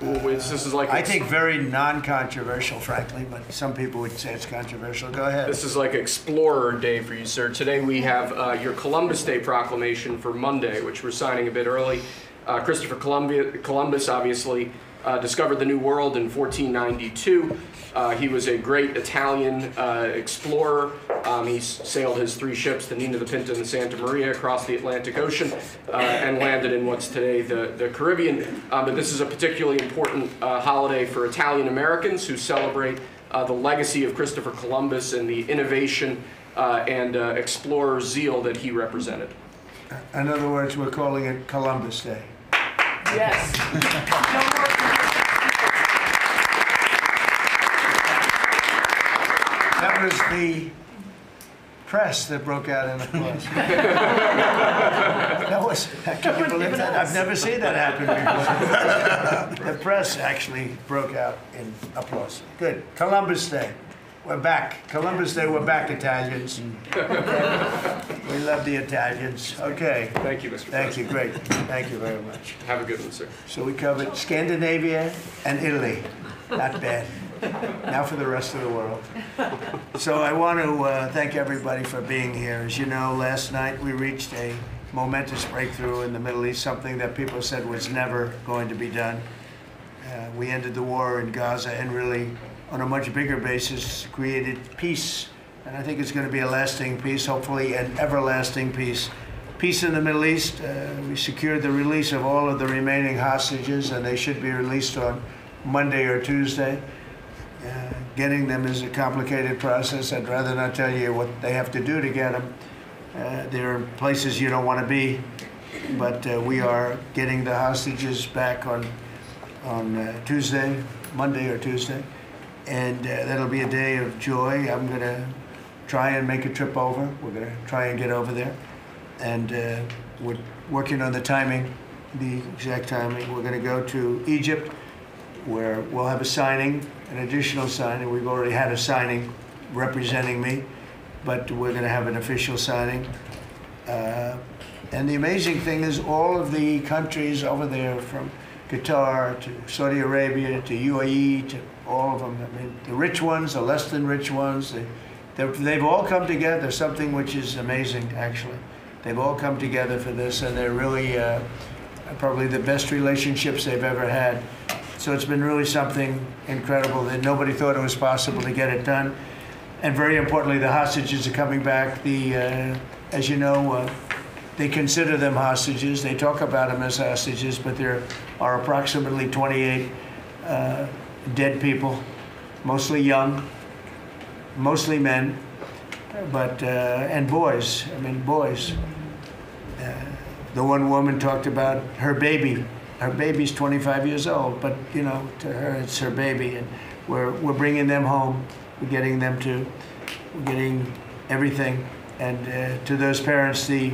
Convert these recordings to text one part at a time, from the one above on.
This is like I think very non-controversial, frankly, but some people would say it's controversial. Go ahead. this is like Explorer Day for you, sir. Today we have your Columbus Day proclamation for Monday, which we're signing a bit early. Christopher Columbus obviously discovered the New World in 1492. He was a great Italian explorer. He sailed his 3 ships, the Nina, the Pinta, and the Santa Maria, across the Atlantic Ocean and landed in what's today the Caribbean. But this is a particularly important holiday for Italian Americans who celebrate the legacy of Christopher Columbus and the innovation and explorer zeal that he represented. In other words, we're calling it Columbus Day. Yes. That was the press that broke out in applause. Can you believe that? I've never seen that happen before. The press actually broke out in applause. Good. Columbus Day. We're back. Columbus Day, we're back, Italians. We love the Italians. Okay. Thank you, Mr. Thank you. President. Great. Thank you very much. Have a good one, sir. So we covered Scandinavia and Italy. Not bad. Now for the rest of the world. So I want to thank everybody for being here. As you know, last night we reached a momentous breakthrough in the Middle East, something that people said was never going to be done. We ended the war in Gaza and really, on a much bigger basis, created peace. And I think it's going to be a lasting peace, hopefully an everlasting peace. Peace in the Middle East. We secured the release of all of the remaining hostages, and they should be released on Monday or Tuesday. Getting them is a complicated process. I'd rather not tell you what they have to do to get them. There are places you don't want to be, but we are getting the hostages back on Tuesday, Monday or Tuesday, and that'll be a day of joy. I'm going to try and make a trip over. We're going to try and get over there, and we're working on the timing, the exact timing. We're going to go to Egypt, where we'll have a signing, an additional signing. We've already had a signing representing me, but we're going to have an official signing. And the amazing thing is all of the countries over there, from Qatar to Saudi Arabia to UAE to all of them, I mean, the rich ones, the less than rich ones, they've all come together, something which is amazing, actually. They've all come together for this, and they're really probably the best relationships they've ever had. So it's been really something incredible that nobody thought it was possible to get it done. And very importantly, the hostages are coming back. As you know, they consider them hostages. They talk about them as hostages, but there are approximately 28 dead people, mostly young, mostly men, but and boys. I mean, boys. The one woman talked about her baby. Her baby's 25 years old, but you know, to her it's her baby, and we're bringing them home. We're getting everything, and to those parents, the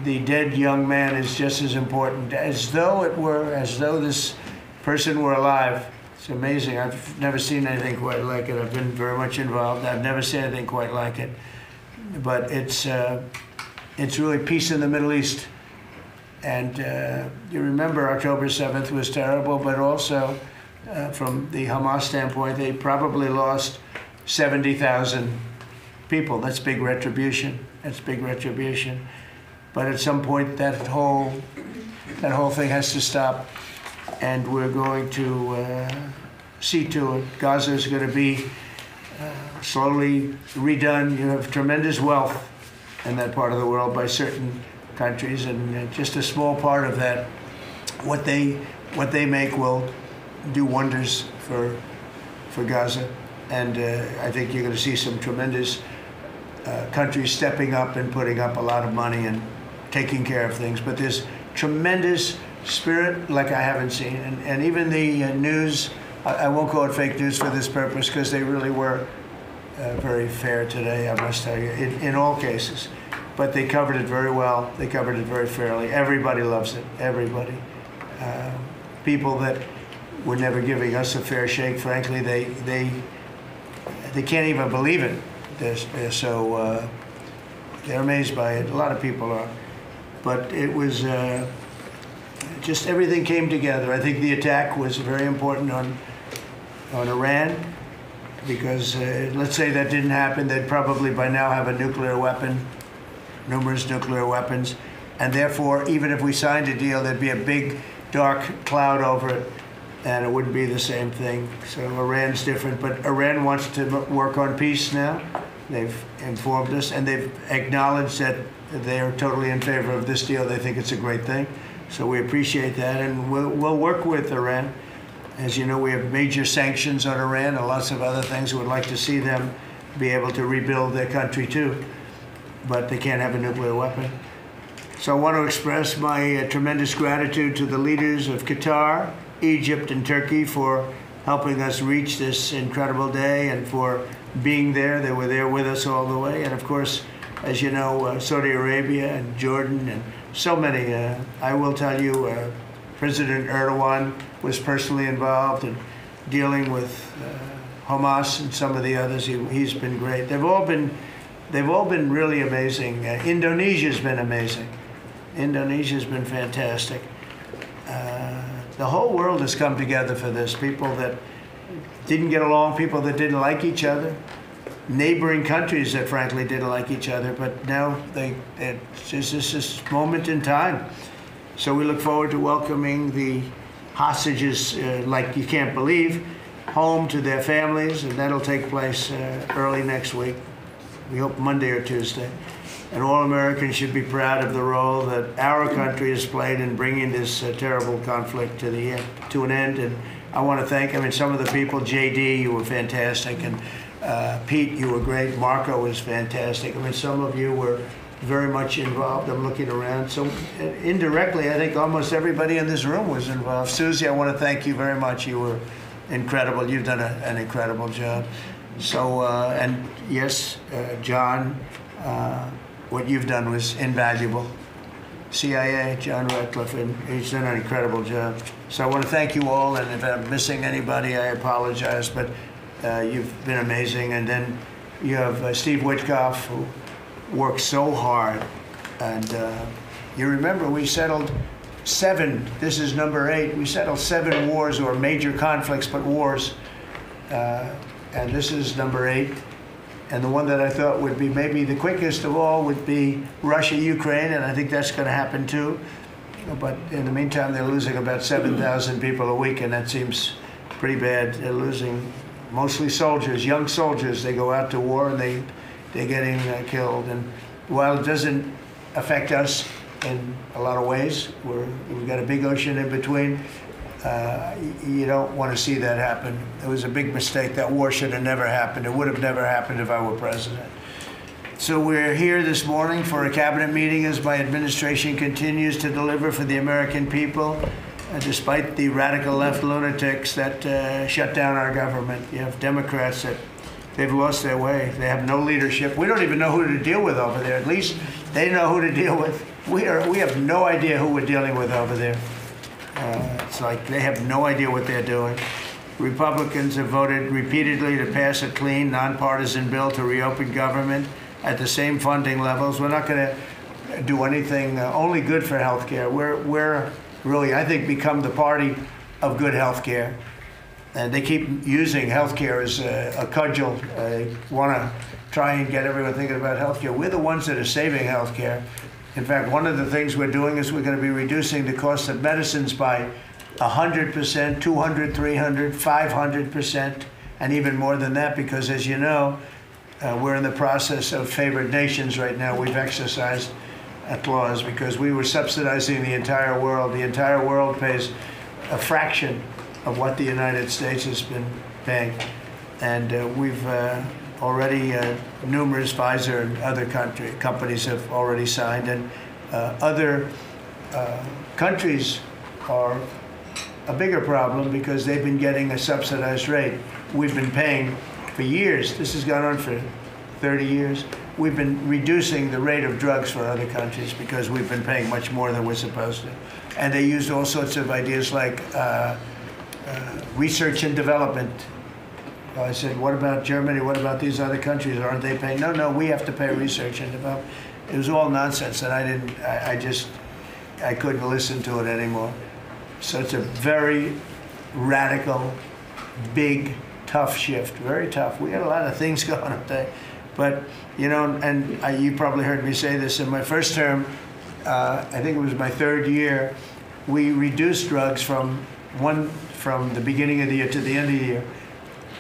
dead young man is just as important, as though this person were alive. It's amazing. I've never seen anything quite like it. I've been very much involved. I've never seen anything quite like it. But it's really peace in the Middle East. And you remember October 7th was terrible, but also from the Hamas standpoint, they probably lost 70,000 people. That's big retribution. That's big retribution. But at some point, that whole thing has to stop, and we're going to see to it. Gaza is going to be slowly redone. You have tremendous wealth in that part of the world by certain countries, and just a small part of that, what they make will do wonders for Gaza. And I think you're going to see some tremendous countries stepping up and putting up a lot of money and taking care of things. But there's tremendous spirit like I haven't seen. And even the news, I won't call it fake news for this purpose, because they really were very fair today, I must tell you, in all cases. But they covered it very well. They covered it very fairly. Everybody loves it, everybody. People that were never giving us a fair shake, frankly, they can't even believe it. They're so, they're amazed by it. A lot of people are. But it was just everything came together. I think the attack was very important on Iran, because let's say that didn't happen, they'd probably by now have a nuclear weapon, numerous nuclear weapons, and therefore, even if we signed a deal, there'd be a big dark cloud over it, and it wouldn't be the same thing. So Iran's different, but Iran wants to work on peace now. They've informed us, and they've acknowledged that they are totally in favor of this deal. They think it's a great thing. So we appreciate that, and we'll work with Iran. As you know, we have major sanctions on Iran and lots of other things. We would like to see them be able to rebuild their country too, but they can't have a nuclear weapon. So I want to express my tremendous gratitude to the leaders of Qatar, Egypt, and Turkey for helping us reach this incredible day and for being there. They were there with us all the way. And of course, as you know, Saudi Arabia and Jordan and so many. I will tell you, President Erdogan was personally involved in dealing with Hamas and some of the others. He's been great. They've all been really amazing. Indonesia's been amazing. Indonesia's been fantastic. The whole world has come together for this. People that didn't get along, people that didn't like each other, neighboring countries that frankly didn't like each other, but now it's just this moment in time. So we look forward to welcoming the hostages, like you can't believe, home to their families, and that'll take place early next week. We hope Monday or Tuesday. And all Americans should be proud of the role that our country has played in bringing this terrible conflict to an end. And I want to thank, some of the people, JD, you were fantastic, and Pete, you were great. Marco was fantastic. Some of you were very much involved. I'm looking around. So indirectly, I think almost everybody in this room was involved. Susie, I want to thank you very much. You were incredible. You've done an incredible job. So, and yes, John, what you've done was invaluable. CIA, John Ratcliffe, and he's done an incredible job. So I want to thank you all, and if I'm missing anybody, I apologize, but you've been amazing. And then you have Steve Witkoff, who worked so hard. And you remember we settled 7, this is number 8, we settled 7 wars, or major conflicts, but wars. And this is number 8. And the one that I thought would be maybe the quickest of all would be Russia-Ukraine, and I think that's going to happen too. But in the meantime, they're losing about 7,000 people a week, and that seems pretty bad. They're losing mostly soldiers, young soldiers. They go out to war, and they're getting killed. And while it doesn't affect us in a lot of ways, we've got a big ocean in between, you don't want to see that happen. It was a big mistake. That war should have never happened. It would have never happened if I were president. So we're here this morning for a cabinet meeting as my administration continues to deliver for the American people, despite the radical left lunatics that shut down our government. You have Democrats that they've lost their way. They have no leadership. We don't even know who to deal with over there. At least they know who to deal with. We have no idea who we're dealing with over there. It's like they have no idea what they're doing. Republicans have voted repeatedly to pass a clean, nonpartisan bill to reopen government at the same funding levels. We're not going to do anything only good for health care. We're really, I think, become the party of good health care. And they keep using health care as a cudgel. They want to try and get everyone thinking about health care. We're the ones that are saving health care. In fact, one of the things we're doing is we're going to be reducing the cost of medicines by 100%, 200, 300, 500%, and even more than that, because as you know, we're in the process of favored nations right now. We've exercised a clause because we were subsidizing the entire world. The entire world pays a fraction of what the United States has been paying. And we've already, numerous Pfizer and other companies have already signed, and other countries are a bigger problem because they've been getting a subsidized rate. We've been paying for years. This has gone on for 30 years. We've been reducing the rate of drugs for other countries because we've been paying much more than we're supposed to. And they used all sorts of ideas like research and development. I said, what about Germany? What about these other countries? Aren't they paying? No, we have to pay research and development. It was all nonsense, and I couldn't listen to it anymore. So it's a very radical, big, tough shift, very tough. We got a lot of things going up there. But, you know, and you probably heard me say this in my first term, I think it was my third year, we reduced drugs from the beginning of the year to the end of the year.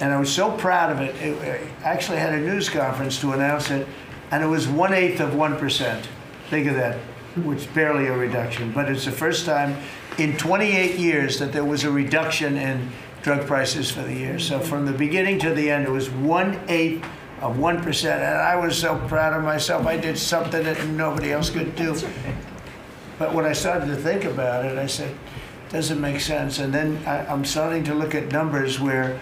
And I was so proud of it. I actually had a news conference to announce it, and it was 1/8 of 1%. Think of that, which is barely a reduction. But it's the first time in 28 years that there was a reduction in drug prices for the year. So from the beginning to the end, it was 1/8 of 1%. And I was so proud of myself. I did something that nobody else could do. But when I started to think about it, I said, doesn't make sense. And then I'm starting to look at numbers where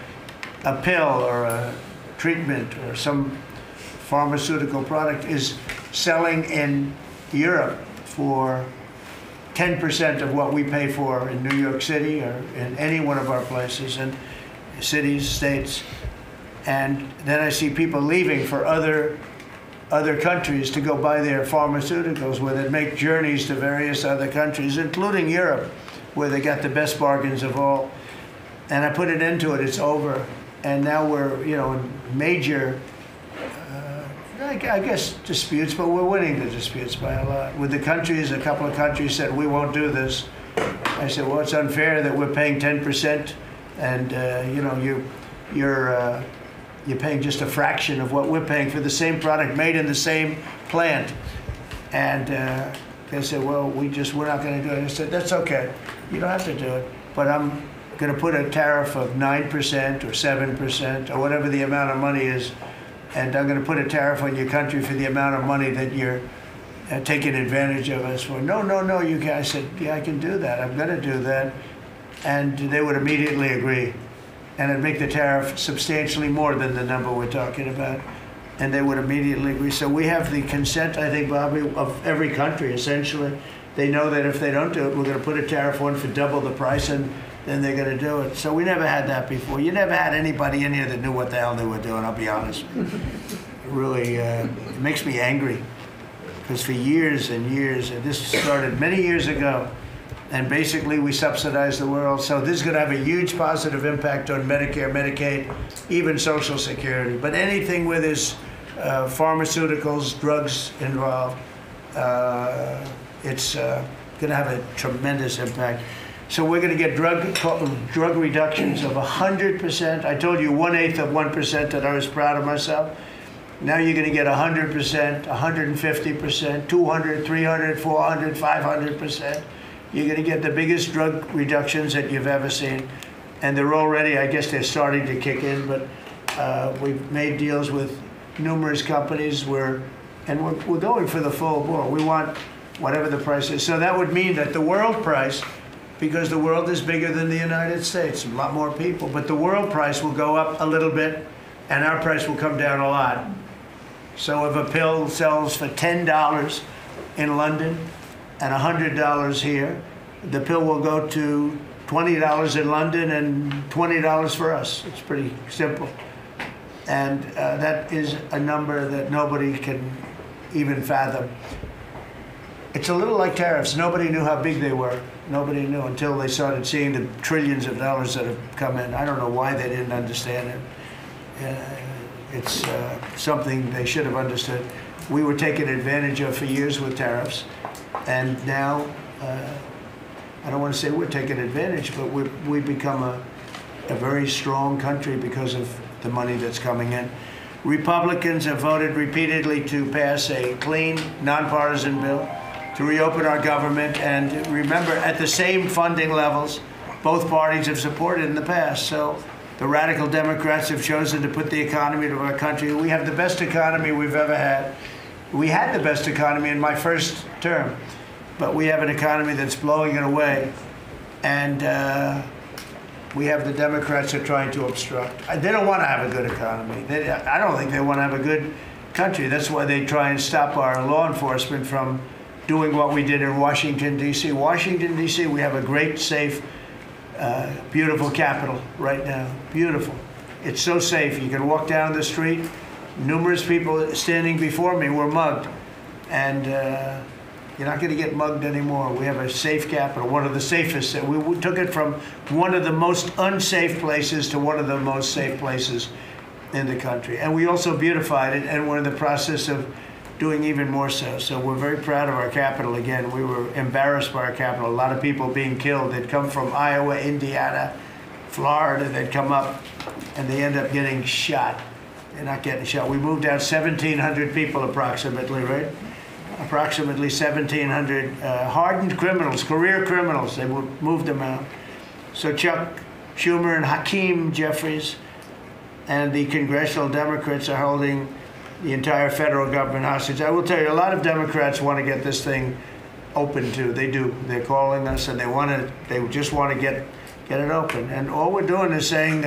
a pill or a treatment or some pharmaceutical product is selling in Europe for 10% of what we pay for in New York City or in any one of our places, and cities, states. And then I see people leaving for other countries to go buy their pharmaceuticals, where they make journeys to various other countries, including Europe, where they got the best bargains of all. And I put an end to it. It's over. And now we're, you know, in major, I guess, disputes, but we're winning the disputes by a lot. With the countries, a couple of countries said, we won't do this. I said, well, it's unfair that we're paying 10%, and, you know, you're paying just a fraction of what we're paying for the same product made in the same plant. And they said, well, we're not going to do it. I said, that's okay. You don't have to do it. But I'm going to put a tariff of 9% or 7% or whatever the amount of money is. And I'm going to put a tariff on your country for the amount of money that you're taking advantage of us for. No, you can't. I said, yeah, I can do that. I'm going to do that. And they would immediately agree. And it'd make the tariff substantially more than the number we're talking about. And they would immediately agree. So we have the consent, I think, Bobby, of every country, essentially. They know that if they don't do it, we're going to put a tariff on for double the price, and then they're going to do it. So we never had that before. You never had anybody in here that knew what the hell they were doing, I'll be honest. It really it makes me angry. Because for years and years, and this started many years ago, and basically we subsidize the world. So this is going to have a huge positive impact on Medicare, Medicaid, even Social Security. But anything where there's pharmaceuticals, drugs involved, it's going to have a tremendous impact. So we're going to get drug reductions of 100%. I told you 1/8 of 1% that I was proud of myself. Now you're going to get 100%, 150%, 200, 300, 400, 500%. You're going to get the biggest drug reductions that you've ever seen. And they're already, I guess they're starting to kick in, but we've made deals with numerous companies and we're going for the full board. We want whatever the price is. So that would mean that the world price, because the world is bigger than the United States, a lot more people, but the world price will go up a little bit and our price will come down a lot. So if a pill sells for $10 in London and $100 here, the pill will go to $20 in London and $20 for us. It's pretty simple. And that is a number that nobody can even fathom. It's a little like tariffs. Nobody knew how big they were. Nobody knew until they started seeing the trillions of dollars that have come in. I don't know why they didn't understand it. It's something they should have understood. We were taken advantage of for years with tariffs. And now, I don't want to say we're taking advantage, but we've become a very strong country because of the money that's coming in. Republicans have voted repeatedly to pass a clean, nonpartisan bill to reopen our government. And remember, at the same funding levels, both parties have supported in the past. So the radical Democrats have chosen to put the economy of our country. We have the best economy we've ever had. We had the best economy in my first term, but we have an economy that's blowing it away. And we have the Democrats that are trying to obstruct. They don't want to have a good economy. I don't think they want to have a good country. That's why they try and stop our law enforcement from doing what we did in Washington, D.C. Washington, D.C., we have a great, safe, beautiful capital right now. Beautiful. It's so safe. You can walk down the street. Numerous people standing before me were mugged. And You're not going to get mugged anymore. We have a safe capital, one of the safest. We took it from one of the most unsafe places to one of the most safe places in the country. And we also beautified it, and we're in the process of doing even more so. So we're very proud of our capital. Again, we were embarrassed by our capital. A lot of people being killed. They'd come from Iowa, Indiana, Florida. They'd come up, and they end up getting shot. They're not getting shot. We moved out 1,700 people approximately, right? Approximately 1,700 hardened criminals, career criminals. They moved them out. So Chuck Schumer and Hakeem Jeffries and the congressional Democrats are holding the entire federal government hostage. I will tell you, a lot of Democrats want to get this thing open too. They do. They're calling us, and they just want to get it open. And all we're doing is saying,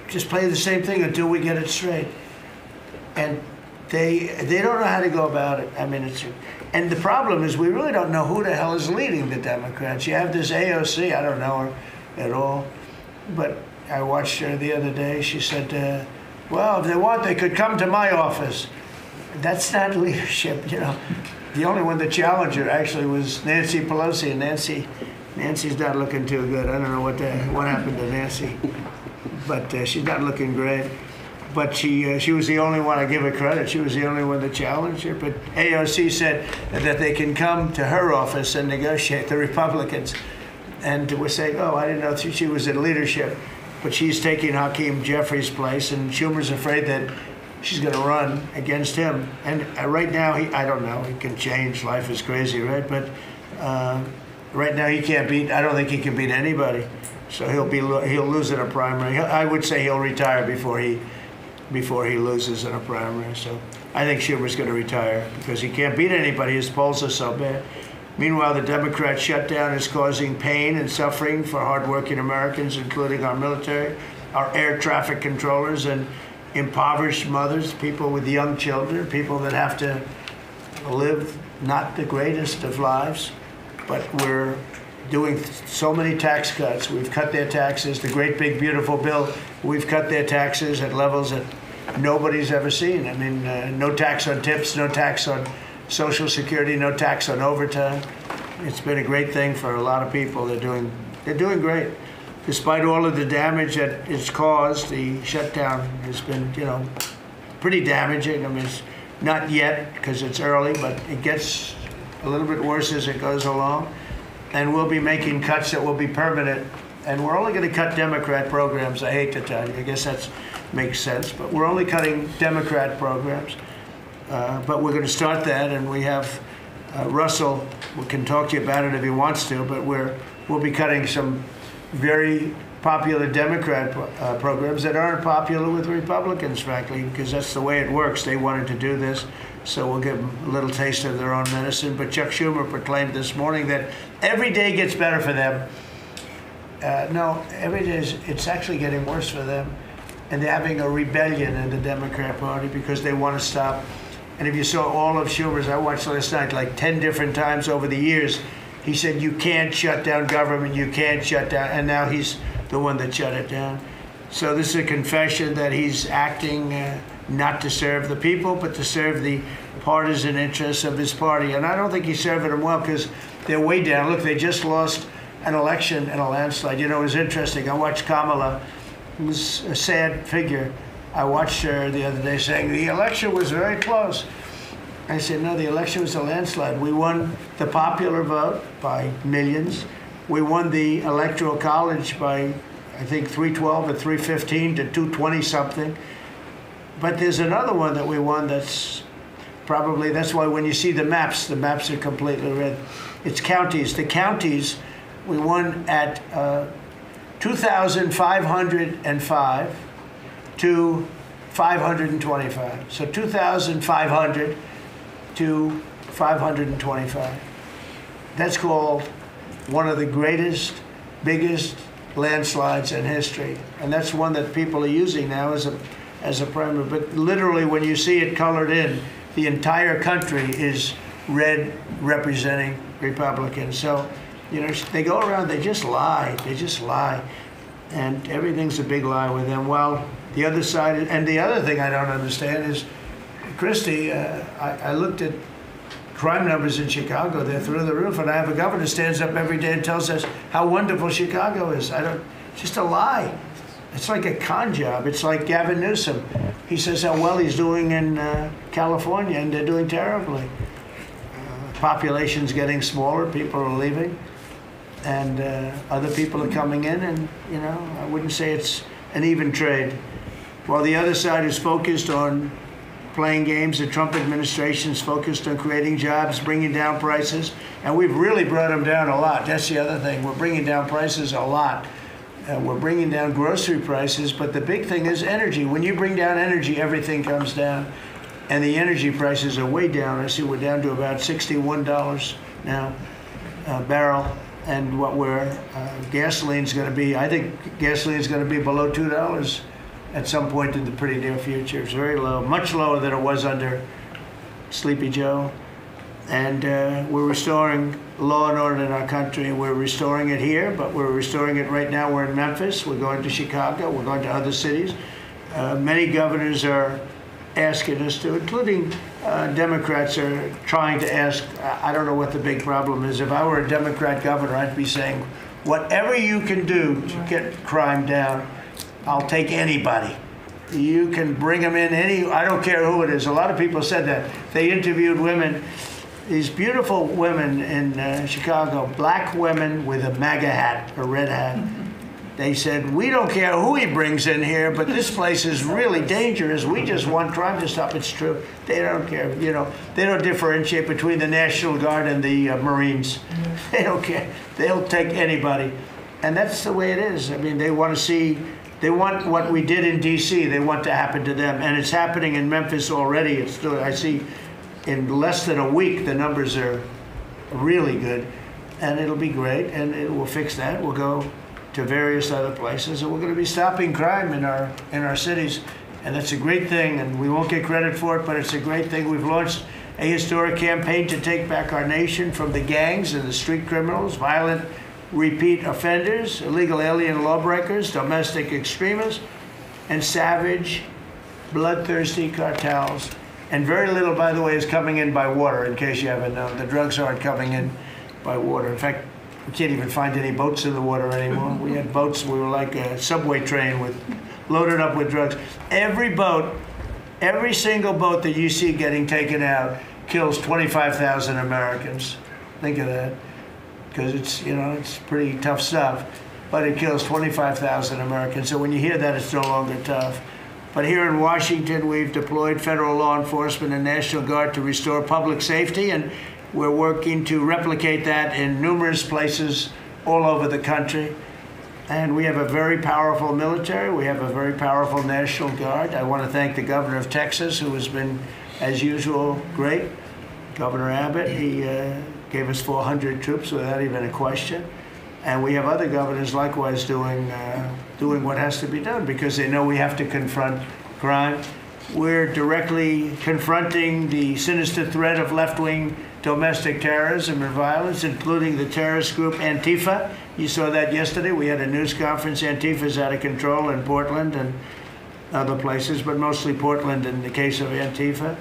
just play the same thing until we get it straight. And they don't know how to go about it. I mean, and the problem is we really don't know who the hell is leading the Democrats. You have this AOC, I don't know her at all, but I watched her the other day. She said, well, if they want, they could come to my office. That's not leadership, you know. The only one that challenged her actually was Nancy Pelosi, and Nancy's not looking too good. I don't know what happened to Nancy, but she's not looking great. But she was the only one, I give her credit, she was the only one that challenged her. But AOC said that they can come to her office and negotiate, the Republicans. And we're saying, oh, I didn't know she was in leadership. But she's taking Hakeem Jeffries' place, and Schumer's afraid that she's going to run against him. And right now, I don't know, he can change, life is crazy, right? But right now he can't beat, I don't think he can beat anybody. So he'll lose in a primary. I would say he'll retire before he loses in a primary. So I think Schumer's going to retire because he can't beat anybody. His polls are so bad. Meanwhile, the Democrat shutdown is causing pain and suffering for hardworking Americans, including our military, our air traffic controllers, and impoverished mothers, people with young children, people that have to live not the greatest of lives. But we're doing so many tax cuts. We've cut their taxes. The great big beautiful bill, we've cut their taxes at levels that nobody's ever seen. I mean, no tax on tips, no tax on Social Security, no tax on overtime. It's been a great thing for a lot of people. They're doing great. Despite all of the damage that it's caused, the shutdown has been, you know, pretty damaging. I mean, it's not yet because it's early, but it gets a little bit worse as it goes along. And we'll be making cuts that will be permanent. And we're only going to cut Democrat programs. I hate to tell you. I guess that makes sense. But we're only cutting Democrat programs. But we're going to start that. And we have Russell, we can talk to you about it if he wants to, but we'll be cutting some very popular Democrat programs that aren't popular with Republicans, frankly, because that's the way it works. They wanted to do this, so we'll give them a little taste of their own medicine. But Chuck Schumer proclaimed this morning that every day gets better for them. No, every day it's actually getting worse for them. And they're having a rebellion in the Democrat Party because they want to stop. And if you saw all of Schumer's, I watched last night like 10 different times over the years, he said, you can't shut down government, you can't shut down, and now he's the one that shut it down. So this is a confession that he's acting not to serve the people, but to serve the partisan interests of his party. And I don't think he's serving them well because they're way down. Look, they just lost an election in a landslide. You know, it was interesting. I watched Kamala, who's a sad figure. I watched her the other day saying the election was very close. I said, no, the election was a landslide. We won the popular vote by millions. We won the Electoral College by, I think, 312 or 315 to 220 something. But there's another one that we won that's probably, that's why when you see the maps are completely red. It's counties. The counties, we won at 2,505 to 525. So 2,500 to 525. That's called one of the greatest, biggest landslides in history. And that's one that people are using now as a primary. But literally, when you see it colored in, the entire country is red representing Republicans. So, you know, they go around, they just lie. They just lie. And everything's a big lie with them. Well, the other side, and the other thing I don't understand is, Christie, I looked at crime numbers in Chicago, they're through the roof. And I have a governor who stands up every day and tells us how wonderful Chicago is. It's just a lie. It's like a con job. It's like Gavin Newsom. He says how well he's doing in California, and they're doing terribly. Population's getting smaller, people are leaving, and other people are coming in, and I wouldn't say it's an even trade. While the other side is focused on playing games, the Trump administration's focused on creating jobs, bringing down prices, and we've really brought them down a lot. That's the other thing. We're bringing down prices a lot. We're bringing down grocery prices, but the big thing is energy. When you bring down energy, everything comes down. And the energy prices are way down. I see we're down to about $61 now a barrel. And what gasoline's going to be, I think gasoline's going to be below $2 at some point in the pretty near future. It's very low, much lower than it was under Sleepy Joe. And we're restoring law and order in our country. We're restoring it here, but we're restoring it right now. We're in Memphis. We're going to Chicago. We're going to other cities. Many governors are asking us to, including Democrats are trying to ask. I don't know what the big problem is. If I were a Democrat governor, I'd be saying, whatever you can do to get crime down, I'll take anybody. You can bring them in I don't care who it is. A lot of people said that. They interviewed women, these beautiful women in Chicago, black women with a MAGA hat, a red hat. They said, we don't care who he brings in here, but this place is really dangerous. We just want crime to stop. It's true. They don't care. They don't differentiate between the National Guard and the Marines. They don't care. They'll take anybody. And that's the way it is. I mean, they want what we did in D.C., they want to happen to them. And it's happening in Memphis already. I see in less than a week, the numbers are really good. And it'll be great. And we'll fix that. We'll go to various other places, and we're going to be stopping crime in our cities, and that's a great thing, and we won't get credit for it, but it's a great thing. We've launched a historic campaign to take back our nation from the gangs and the street criminals, violent repeat offenders, illegal alien lawbreakers, domestic extremists, and savage, bloodthirsty cartels. And very little, by the way, is coming in by water, in case you haven't known. The drugs aren't coming in by water. In fact, we can't even find any boats in the water anymore. We had boats, we were like a subway train loaded up with drugs. Every single boat that you see getting taken out kills 25,000 Americans. Think of that. Because it's pretty tough stuff. But it kills 25,000 Americans. So when you hear that, it's no longer tough. But here in Washington, we've deployed federal law enforcement and National Guard to restore public safety, and we're working to replicate that in numerous places all over the country. And we have a very powerful military. We have a very powerful National Guard. I want to thank the governor of Texas, who has been, as usual, great. Governor Abbott, he gave us 400 troops without even a question. And we have other governors likewise doing what has to be done, because they know we have to confront crime. We're directly confronting the sinister threat of left-wing domestic terrorism and violence, including the terrorist group Antifa. You saw that yesterday. We had a news conference. Antifa's out of control in Portland and other places, but mostly Portland in the case of Antifa.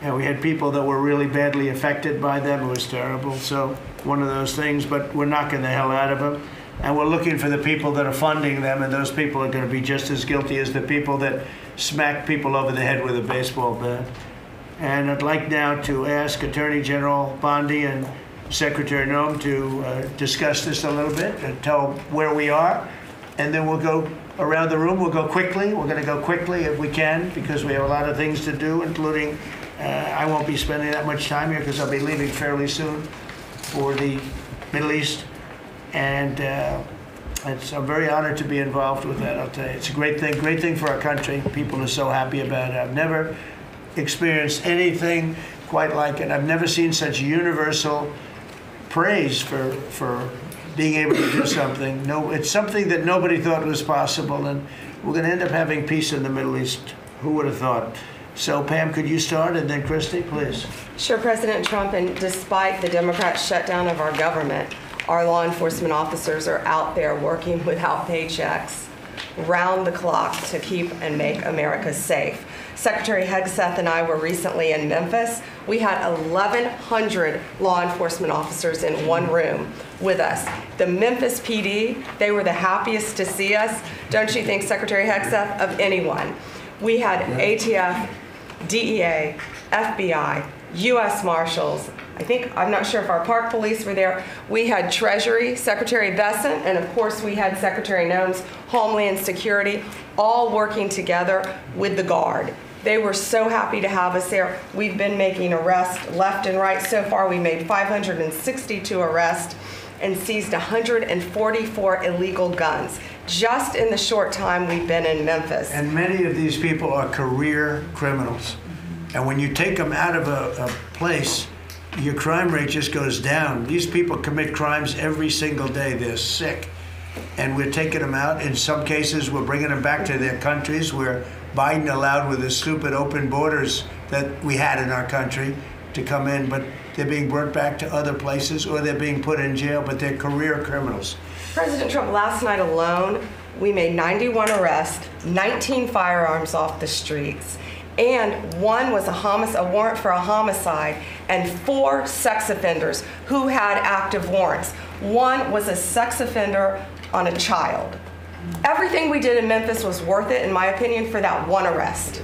And we had people that were really badly affected by them. It was terrible. So one of those things, but we're knocking the hell out of them. And we're looking for the people that are funding them, and those people are going to be just as guilty as the people that smack people over the head with a baseball bat. And I'd like now to ask Attorney General Bondi and Secretary Noem to discuss this a little bit and tell where we are. And then we'll go around the room. We'll go quickly. We're going to go quickly if we can, because we have a lot of things to do, including I won't be spending that much time here because I'll be leaving fairly soon for the Middle East. And I'm very honored to be involved with that, I'll tell you. It's a great thing for our country. People are so happy about it. I've never experienced anything quite like it. I've never seen such universal praise for being able to do something. No, it's something that nobody thought was possible, and we're going to end up having peace in the Middle East. Who would have thought? So, Pam, could you start, and then Christy, please. Sure, President Trump, and despite the Democrat shutdown of our government, our law enforcement officers are out there working without paychecks, round the clock to keep and make America safe. Secretary Hegseth and I were recently in Memphis. We had 1,100 law enforcement officers in one room with us. The Memphis PD, they were the happiest to see us, don't you think, Secretary Hegseth, of anyone. We had ATF, DEA, FBI, U.S. Marshals. I'm not sure if our park police were there. We had Treasury, Secretary Bessent, and of course we had Secretary Noem's Homeland Security, all working together with the Guard. They were so happy to have us there. We've been making arrests left and right. So far, we made 562 arrests and seized 144 illegal guns just in the short time we've been in Memphis. And many of these people are career criminals. And when you take them out of a place, your crime rate just goes down. These people commit crimes every single day. They're sick. And we're taking them out. In some cases, we're bringing them back to their countries where Biden allowed, with the stupid open borders that we had in our country, to come in. But they're being brought back to other places, or they're being put in jail, but they're career criminals. President Trump, last night alone, we made 91 arrests, 19 firearms off the streets, and one was a warrant for a homicide, and 4 sex offenders who had active warrants. One was a sex offender on a child. Everything we did in Memphis was worth it, in my opinion, for that one arrest.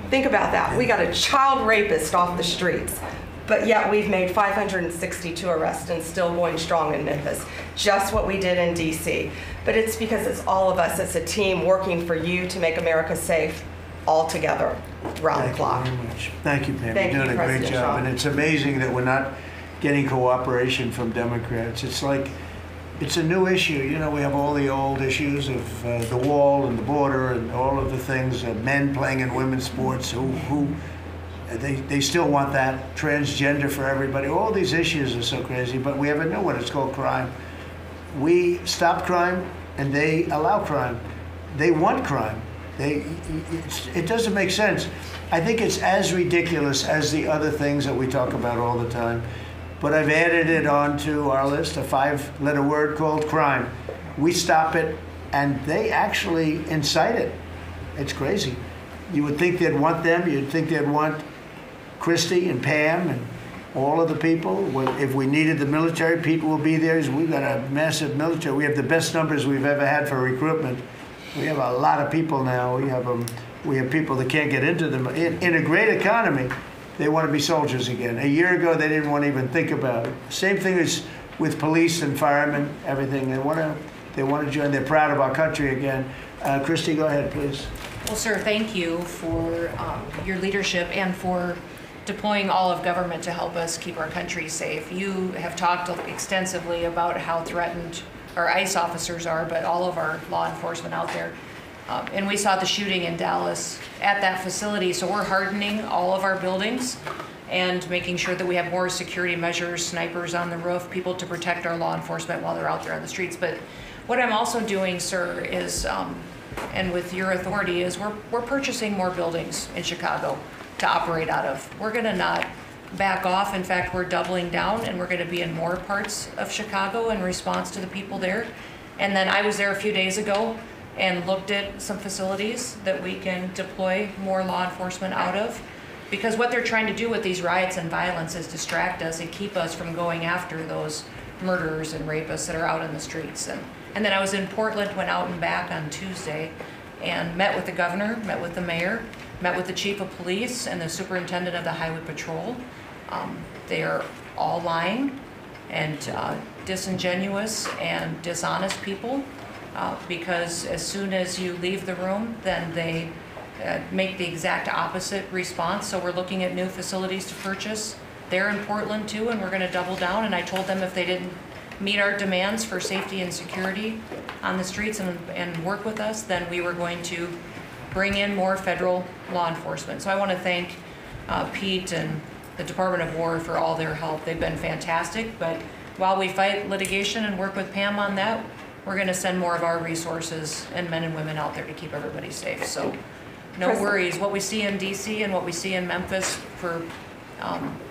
Think about that. We got a child rapist off the streets, but yet we've made 562 arrests and still going strong in Memphis. Just what we did in D.C. But it's because it's all of us. It's a team working for you to make America safe, all together, round the clock. Thank you very much. Thank you, Pam. Thank You're doing you, a great President job. Trump. And it's amazing that we're not getting cooperation from Democrats. It's like, it's a new issue. You know, we have all the old issues of the wall and the border and all of the things, men playing in women's sports they still want that, transgender for everybody. All these issues are so crazy, but we have a new one. It's called crime. We stop crime and they allow crime. They want crime. It doesn't make sense. I think it's as ridiculous as the other things that we talk about all the time. But I've added it onto our list, a 5-letter word called crime. We stop it, and they actually incite it. It's crazy. You would think they'd want them. You'd think they'd want Christy and Pam and all of the people. If we needed the military, Pete will be there. We've got a massive military. We have the best numbers we've ever had for recruitment. We have a lot of people now. We have people that can't get into them. In a great economy, they want to be soldiers again. A year ago, they didn't want to even think about it. Same thing as with police and firemen, everything. They want to join. They're proud of our country again. Christy, go ahead, please. Well, sir, thank you for your leadership and for deploying all of government to help us keep our country safe. You have talked extensively about how threatened our ICE officers are, but all of our law enforcement out there. And we saw the shooting in Dallas at that facility, so we're hardening all of our buildings and making sure that we have more security measures, snipers on the roof, people to protect our law enforcement while they're out there on the streets. But what I'm also doing, sir, is, and with your authority, is we're purchasing more buildings in Chicago to operate out of. We're gonna not back off. In fact, we're doubling down, and we're gonna be in more parts of Chicago in response to the people there. And then I was there a few days ago and looked at some facilities that we can deploy more law enforcement out of. Because what they're trying to do with these riots and violence is distract us and keep us from going after those murderers and rapists that are out in the streets. And then I was in Portland, went out and back on Tuesday, and met with the governor, met with the mayor, met with the chief of police and the superintendent of the highway patrol. They are all lying and disingenuous and dishonest people. Because as soon as you leave the room, then they make the exact opposite response. So we're looking at new facilities to purchase. They're in Portland too, and we're going to double down. And I told them if they didn't meet our demands for safety and security on the streets and work with us, then we were going to bring in more federal law enforcement. So I want to thank Pete and the Department of War for all their help. They've been fantastic. But while we fight litigation and work with Pam on that, we're going to send more of our resources and men and women out there to keep everybody safe. So no worries. What we see in D.C. and what we see in Memphis for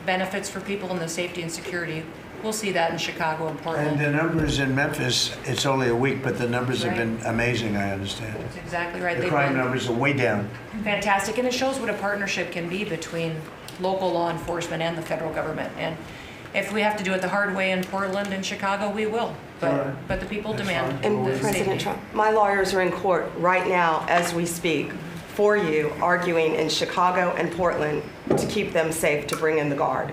benefits for people in the safety and security, we'll see that in Chicago and And Portland. the numbers in Memphis, it's only a week, but the numbers have been amazing, I understand. That's exactly right. The They've crime been numbers are way down. fantastic, and it shows what a partnership can be between local law enforcement and the federal government. And if we have to do it the hard way in Portland and Chicago, we will. Alright. But the people That's demand fine. And the President safety. Trump, my lawyers are in court right now as we speak for you, arguing in Chicago and Portland to keep them safe, to bring in the Guard.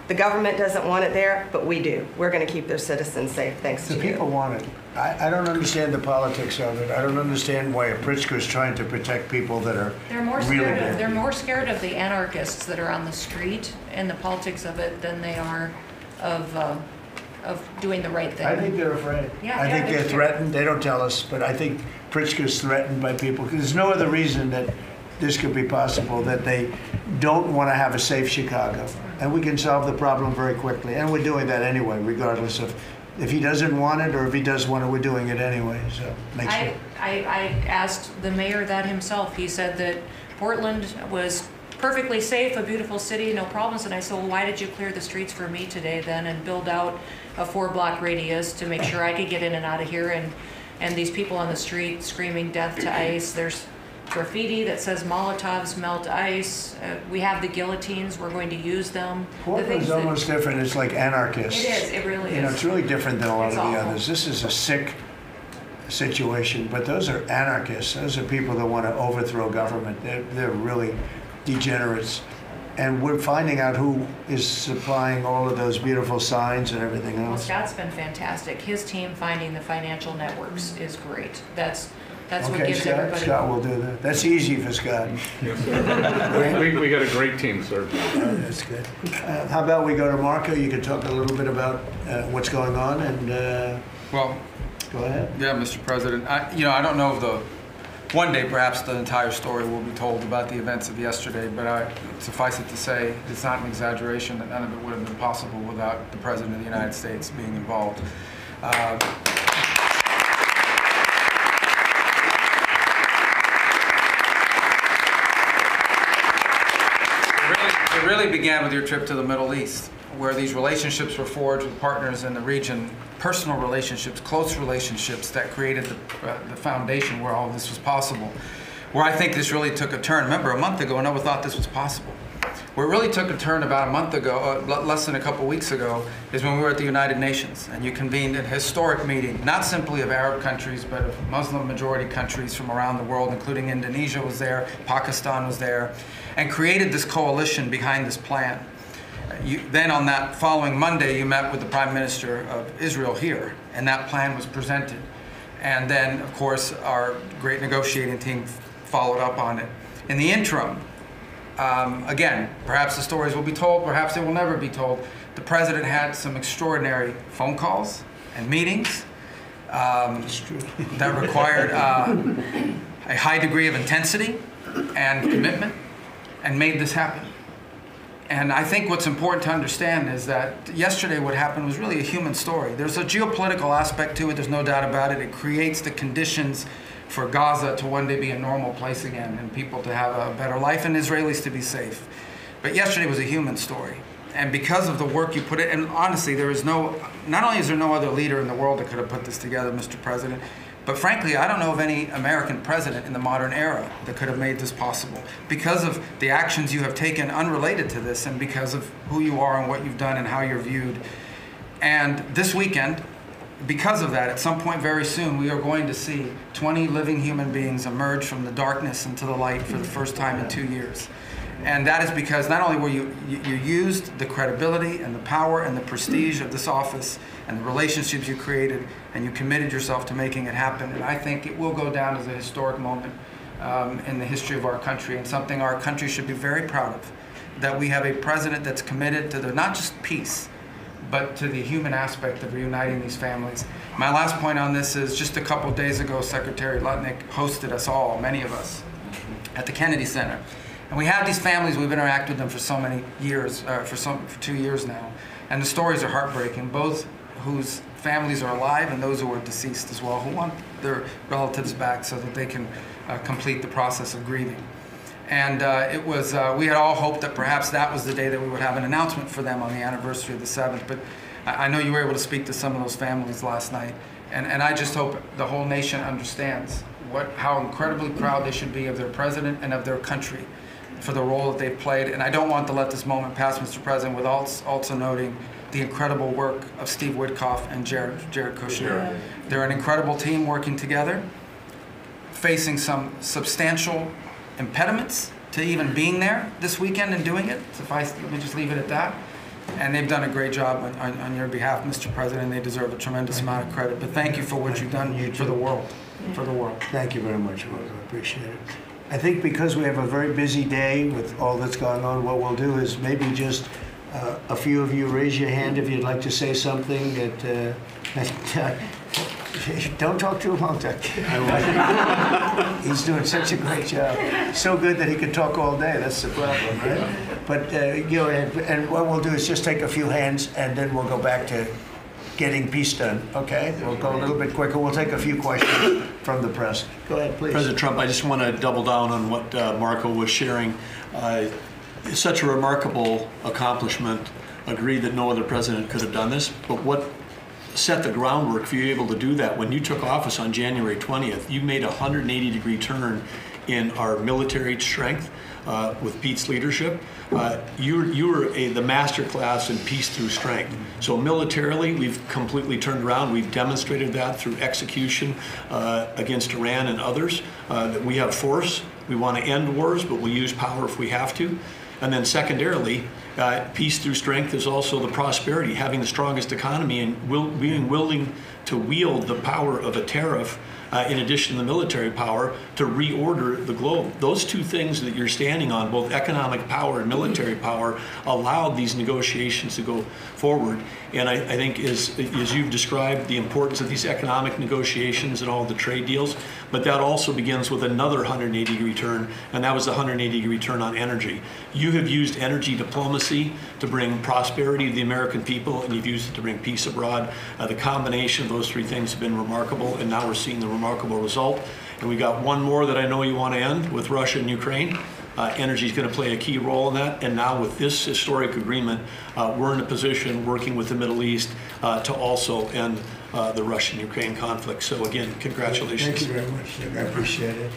The government doesn't want it there, but we do. We're going to keep their citizens safe, thanks The to people you. want it. I don't understand the politics of it. I don't understand why a Pritzker is trying to protect people that are They're more really scared bad. of, they're more scared of the anarchists that are on the street and the politics of it than they are of doing the right thing. I think they're afraid. Yeah, I yeah, think they're they're scared. threatened. They don't tell us, but I think Pritzker's threatened by people. 'Cause there's no other reason that this could be possible, that they don't want to have a safe Chicago. And we can solve the problem very quickly. And we're doing that anyway, regardless of if he doesn't want it or if he does want it, we're doing it anyway. So make sure. I asked the mayor that himself. He said that Portland was perfectly safe, a beautiful city, no problems. And I said, well, why did you clear the streets for me today then and build out a 4-block radius to make sure I could get in and out of here? And these people on the street screaming death to ICE. There's graffiti that says Molotovs melt ice. We have the guillotines. We're going to use them. The things Portland's that- almost different. It's like anarchists. It is. It really You know, is. it's really different than a lot It's of the awful. others. This is a sick situation, but those are anarchists. Those are people that want to overthrow government. They're really degenerates. And we're finding out who is supplying all of those beautiful signs and everything Well, else. Scott's been fantastic. His team finding the financial networks is great. That's what Okay, gives Scott, everybody. Scott will do that. That's easy for Scott. Yes, sir. We got a great team, sir. That's good. How about we go to Marco? You can talk a little bit about what's going on and Well, go ahead. yeah, Mr. President, I don't know if one day perhaps the entire story will be told about the events of yesterday, but suffice it to say, it's not an exaggeration that none of it would have been possible without the President of the United States being involved. It really began with your trip to the Middle East, where these relationships were forged with partners in the region, personal relationships, close relationships that created the foundation where all of this was possible. Where I think this really took a turn. Remember, a month ago, no one thought this was possible. Where it really took a turn about a month ago, less than a couple weeks ago, is when we were at the United Nations and you convened a historic meeting, not simply of Arab countries, but of Muslim majority countries from around the world, including Indonesia was there, Pakistan was there, and created this coalition behind this plan. Then on that following Monday, you met with the Prime Minister of Israel here, and that plan was presented. And then, of course, our great negotiating team followed up on it. In the interim, again, perhaps the stories will be told, perhaps they will never be told. The President had some extraordinary phone calls and meetings that required a high degree of intensity and commitment and made this happen. And I think what's important to understand is that yesterday what happened was really a human story. There's a geopolitical aspect to it, there's no doubt about it. It creates the conditions for Gaza to one day be a normal place again and people to have a better life and Israelis to be safe. But yesterday was a human story. And because of the work you put in, and honestly, not only is there no other leader in the world that could have put this together, Mr. President, but frankly, I don't know of any American president in the modern era that could have made this possible because of the actions you have taken unrelated to this and because of who you are and what you've done and how you're viewed. And this weekend, because of that, at some point very soon, we are going to see 20 living human beings emerge from the darkness into the light for the first time in 2 years. And that is because not only were you used the credibility and the power and the prestige of this office and the relationships you created, and you committed yourself to making it happen. And I think it will go down as a historic moment in the history of our country and something our country should be very proud of, that we have a president that's committed to not just peace, but to the human aspect of reuniting these families. My last point on this is just a couple days ago, Secretary Lutnick hosted us all, many of us, at the Kennedy Center. And we have these families, we've interacted with them for so many years, for 2 years now. And the stories are heartbreaking, both whose families are alive and those who are deceased as well, who want their relatives back so that they can complete the process of grieving. And it was, we had all hoped that perhaps that was the day that we would have an announcement for them on the anniversary of the 7th. But I know you were able to speak to some of those families last night. And I just hope the whole nation understands how incredibly proud they should be of their president and of their country for the role that they've played. And I don't want to let this moment pass, Mr. President, without also noting the incredible work of Steve Witkoff and Jared Kushner. Yeah. They're an incredible team working together, facing some substantial impediments to even being there this weekend and doing it. Let me just leave it at that. And they've done a great job on your behalf, Mr. President. They deserve a tremendous amount of credit. But thank you for what you've done for the world. For the world. Thank you very much, Walter. I appreciate it. I think because we have a very busy day with all that's going on, what we'll do is maybe just a few of you raise your hand if you'd like to say something that don't talk too long, Doug. He's doing such a great job. So good that he could talk all day. That's the problem, right? But go ahead. And what we'll do is just take a few hands, and then we'll go back to getting peace done. Okay? We'll go a little bit quicker. We'll take a few questions from the press. Go ahead, please. President Trump, I just want to double down on what Marco was sharing. It's such a remarkable accomplishment. Agree that no other president could have done this, but what set the groundwork for you able to do that? When you took office on January 20th, you made a 180-degree turn in our military strength with Pete's leadership. You were the master class in peace through strength. So militarily, we've completely turned around. We've demonstrated that through execution against Iran and others, that we have force. We want to end wars, but we'll use power if we have to. And then secondarily, peace through strength is also the prosperity, having the strongest economy and being willing to wield the power of a tariff in addition to the military power to reorder the globe. Those two things that you're standing on, both economic power and military power, allowed these negotiations to go forward. And I think as you've described the importance of these economic negotiations and all the trade deals, but that also begins with another 180-degree turn, and that was the 180-degree turn on energy. You have used energy diplomacy to bring prosperity to the American people, and you've used it to bring peace abroad. The combination of those three things have been remarkable, and now we're seeing the remarkable result. And we got one more that I know you want to end with Russia and Ukraine. Energy is going to play a key role in that. And now with this historic agreement, we're in a position working with the Middle East to also end the Russian-Ukraine conflict. So again, congratulations. Thank you very much, Doug. I appreciate it.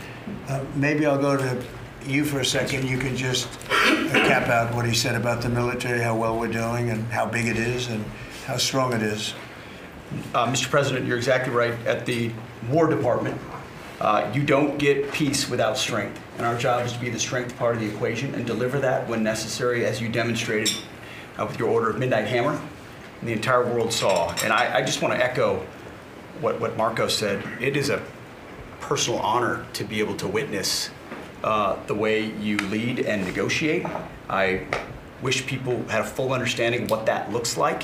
Maybe I'll go to you for a second. You can just cap out what he said about the military, how well we're doing, and how big it is, and how strong it is. Mr. President, you're exactly right. At the War Department, you don't get peace without strength. And our job is to be the strength part of the equation and deliver that when necessary, as you demonstrated with your Order of Midnight Hammer. And the entire world saw. And I just want to echo what Marco said. It is a personal honor to be able to witness the way you lead and negotiate. I wish people had a full understanding of what that looks like.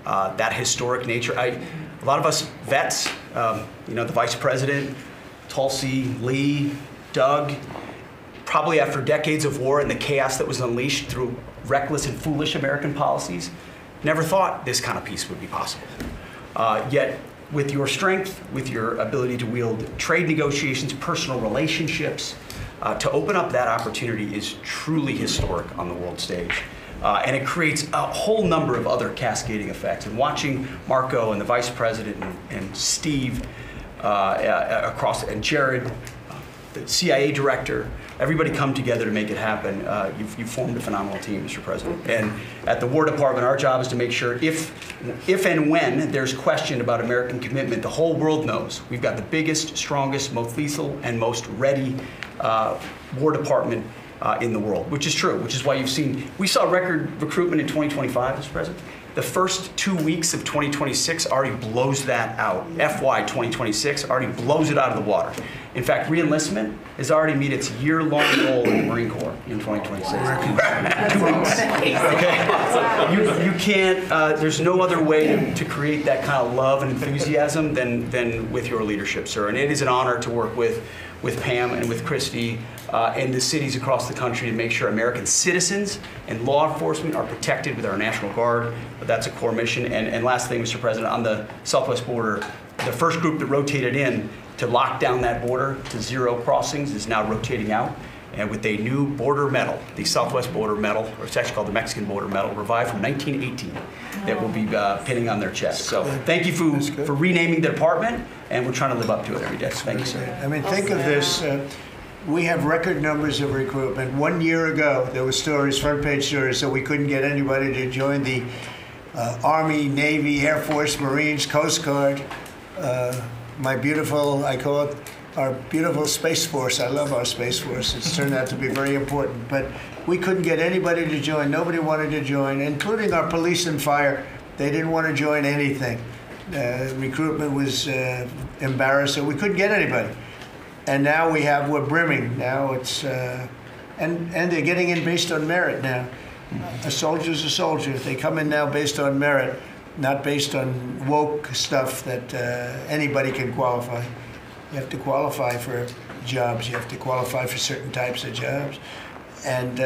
That historic nature. A lot of us vets, the Vice President, Tulsi, Lee, Doug, probably after decades of war and the chaos that was unleashed through reckless and foolish American policies, never thought this kind of peace would be possible. Yet, with your strength, with your ability to wield trade negotiations, personal relationships, to open up that opportunity is truly historic on the world stage. And it creates a whole number of other cascading effects. And watching Marco and the Vice President and Steve and Jared, the CIA director, everybody come together to make it happen. You've formed a phenomenal team, Mr. President. And at the War Department, our job is to make sure if and when there's question about American commitment, the whole world knows we've got the biggest, strongest, most lethal, and most ready War Department in the world, which is true, which is why we saw record recruitment in 2025, Mr. President. The first 2 weeks of 2026 already blows that out. FY 2026 already blows it out of the water. In fact, re-enlistment has already met its year-long goal in the Marine Corps in 2026. 2 weeks. Okay. You can't, there's no other way to create that kind of love and enthusiasm than with your leadership, sir. And it is an honor to work with Pam and with Christy and the cities across the country to make sure American citizens and law enforcement are protected with our National Guard. That's a core mission. And last thing, Mr. President, on the southwest border, the first group that rotated in to lock down that border to 0 crossings is now rotating out. and with a new border medal, the Southwest Border Medal, or it's actually called the Mexican Border Medal, revived from 1918, that will be pinning on their chest. So thank you for renaming the department, and we're trying to live up to it every day. Thank you, sir. I mean, think of this. We have record numbers of recruitment. 1 year ago, there were stories, front page stories, that we couldn't get anybody to join the Army, Navy, Air Force, Marines, Coast Guard. My beautiful, I call it our beautiful Space Force. I love our Space Force. It's turned out to be very important. But we couldn't get anybody to join. Nobody wanted to join, including our police and fire. They didn't want to join anything. Recruitment was embarrassing. We couldn't get anybody. And now we're brimming. Now it's, and they're getting in based on merit now. A soldier's a soldier. They come in now based on merit, not based on woke stuff that anybody can qualify. You have to qualify for jobs. You have to qualify for certain types of jobs. And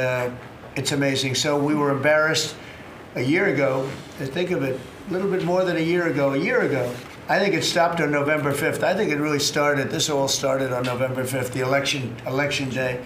it's amazing. So we were embarrassed a year ago. Think of it, a little bit more than a year ago. A year ago, I think it stopped on November 5th. I think it really started, this all started on November 5th, the election day.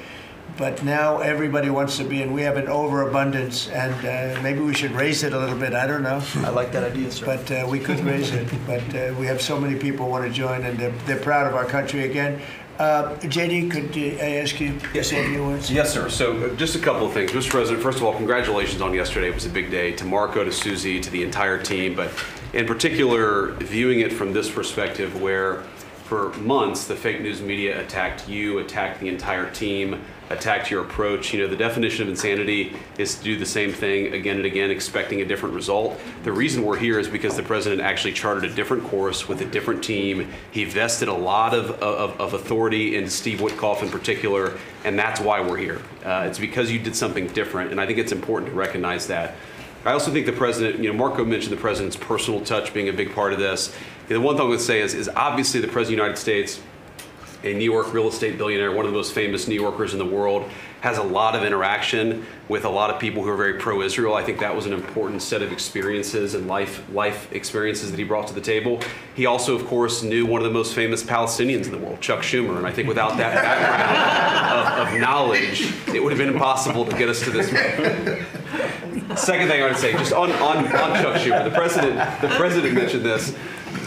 But now everybody wants to be, and we have an overabundance, and maybe we should raise it a little bit. I don't know. I like that idea, sir. But we could raise it. But we have so many people want to join, and they're proud of our country again. JD, could I ask you to say a few words? Yes, sir. So just a couple of things. Mr. President, first of all, congratulations on yesterday. It was a big day. To Marco, to Susie, to the entire team, but in particular, viewing it from this perspective where for months the fake news media attacked you, attacked the entire team, attacked your approach. You know, the definition of insanity is to do the same thing again and again, expecting a different result. The reason we're here is because the president actually charted a different course with a different team. He vested a lot of authority in Steve Witkoff in particular, and that's why we're here. It's because you did something different, and I think it's important to recognize that. I also think the president, you know, Marco mentioned the president's personal touch being a big part of this. The one thing I would say is obviously the president of the United States, a New York real estate billionaire, one of the most famous New Yorkers in the world, has a lot of interaction with a lot of people who are very pro-Israel. I think that was an important set of experiences and life experiences that he brought to the table. He also, of course, knew one of the most famous Palestinians in the world, Chuck Schumer, and I think without that background of knowledge, it would have been impossible to get us to this point. Second thing I would say, just on Chuck Schumer, the president mentioned this,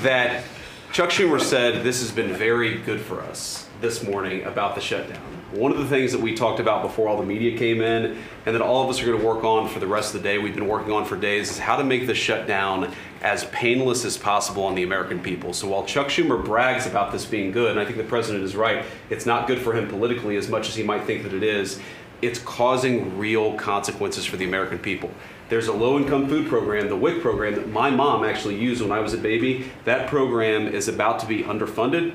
that Chuck Schumer said this has been very good for us this morning about the shutdown. One of the things that we talked about before all the media came in, and that all of us are going to work on for the rest of the day, we've been working on for days, is how to make the shutdown as painless as possible on the American people. So while Chuck Schumer brags about this being good, and I think the president is right, it's not good for him politically as much as he might think that it is. It's causing real consequences for the American people. There's a low-income food program, the WIC program, that my mom actually used when I was a baby. That program is about to be underfunded,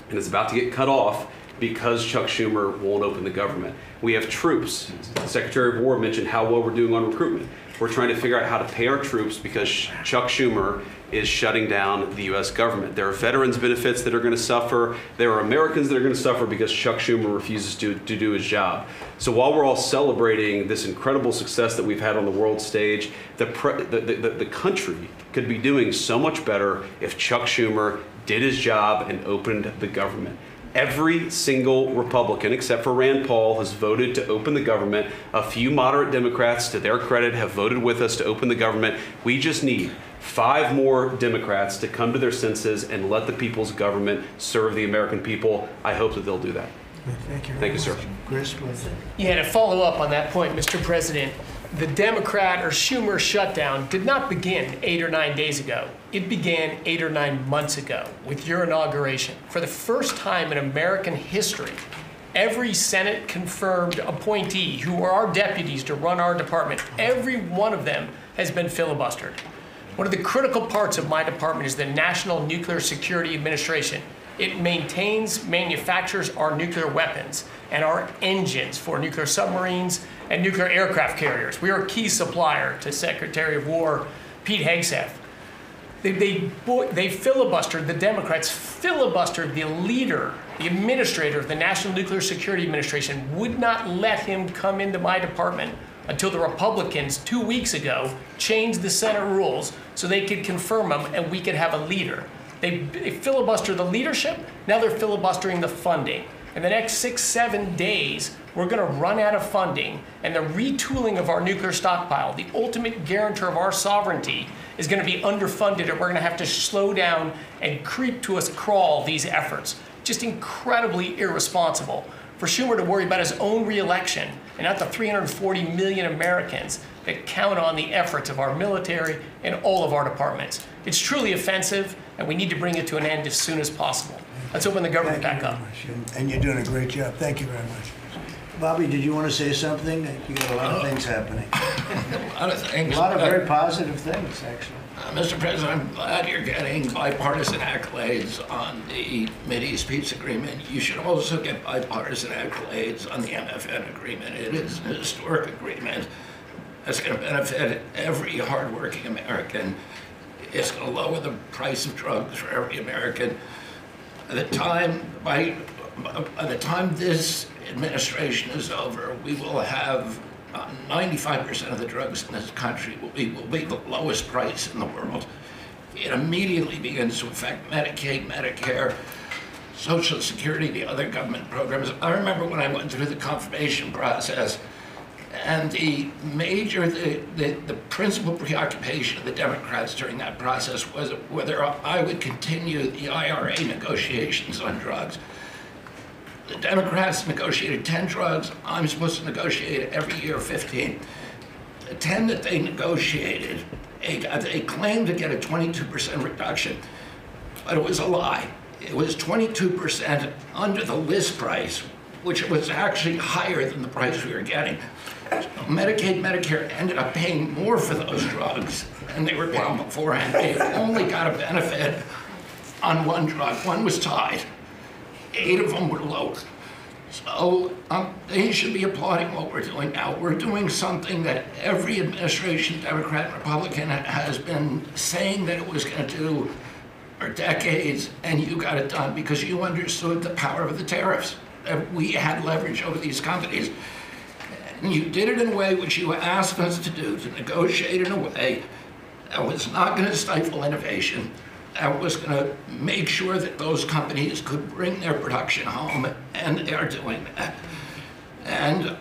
and it's about to get cut off because Chuck Schumer won't open the government. We have troops. The Secretary of War mentioned how well we're doing on recruitment. We're trying to figure out how to pay our troops because Chuck Schumer is shutting down the U.S. government. There are veterans benefits that are going to suffer. There are Americans that are going to suffer because Chuck Schumer refuses to do his job. So while we're all celebrating this incredible success that we've had on the world stage, the country could be doing so much better if Chuck Schumer did his job and opened the government. Every single Republican, except for Rand Paul, has voted to open the government. A few moderate Democrats, to their credit, have voted with us to open the government. We just need 5 more Democrats to come to their senses and let the people's government serve the American people. I hope that they'll do that. Thank you. Thank you, sir. Chris, please. Yeah, to follow up on that point, Mr. President, the Democrat or Schumer shutdown did not begin 8 or 9 days ago. It began 8 or 9 months ago with your inauguration. For the first time in American history, every Senate confirmed appointee who are our deputies to run our department, every one of them has been filibustered. One of the critical parts of my department is the National Nuclear Security Administration. It maintains, manufactures our nuclear weapons and our engines for nuclear submarines and nuclear aircraft carriers. We are a key supplier to Secretary of War Pete Hegseth. They filibustered, the Democrats filibustered the leader, the administrator of the National Nuclear Security Administration, would not let him come into my department until the Republicans 2 weeks ago changed the Senate rules so they could confirm him and we could have a leader. They filibustered the leadership, now they're filibustering the funding. In the next 6-7 days, we're going to run out of funding, and the retooling of our nuclear stockpile, the ultimate guarantor of our sovereignty, is going to be underfunded, and we're going to have to slow down and creep to a crawl these efforts. Just incredibly irresponsible for Schumer to worry about his own reelection and not the 340 million Americans that count on the efforts of our military and all of our departments. It's truly offensive, and we need to bring it to an end as soon as possible. Let's open the government back up. And you're doing a great job. Thank you very much. Bobby, did you want to say something? You got a lot of things happening. A lot of things. A lot of very positive things, actually. Mr. President, I'm glad you're getting bipartisan accolades on the Mideast Peace Agreement. You should also get bipartisan accolades on the MFN agreement. It is an historic agreement that's going to benefit every hardworking American. It's going to lower the price of drugs for every American. By the time this administration is over, we will have 95% of the drugs in this country will be the lowest price in the world. It immediately begins to affect Medicaid, Medicare, Social Security, the other government programs. I remember when I went through the confirmation process, and the principal preoccupation of the Democrats during that process was whether I would continue the IRA negotiations on drugs. The Democrats negotiated 10 drugs. I'm supposed to negotiate every year 15. The 10 that they negotiated, they claimed to get a 22% reduction, but it was a lie. It was 22% under the list price, which was actually higher than the price we were getting. So Medicaid, Medicare ended up paying more for those drugs than they were paying beforehand. They only got a benefit on one drug. One was tied. 8 of them were lower. So they should be applauding what we're doing now. We're doing something that every administration, Democrat and Republican, has been saying that it was going to do for decades, and you got it done because you understood the power of the tariffs. That we had leverage over these companies. And you did it in a way which you asked us to do, to negotiate in a way that was not going to stifle innovation, that was going to make sure that those companies could bring their production home, and they are doing that. And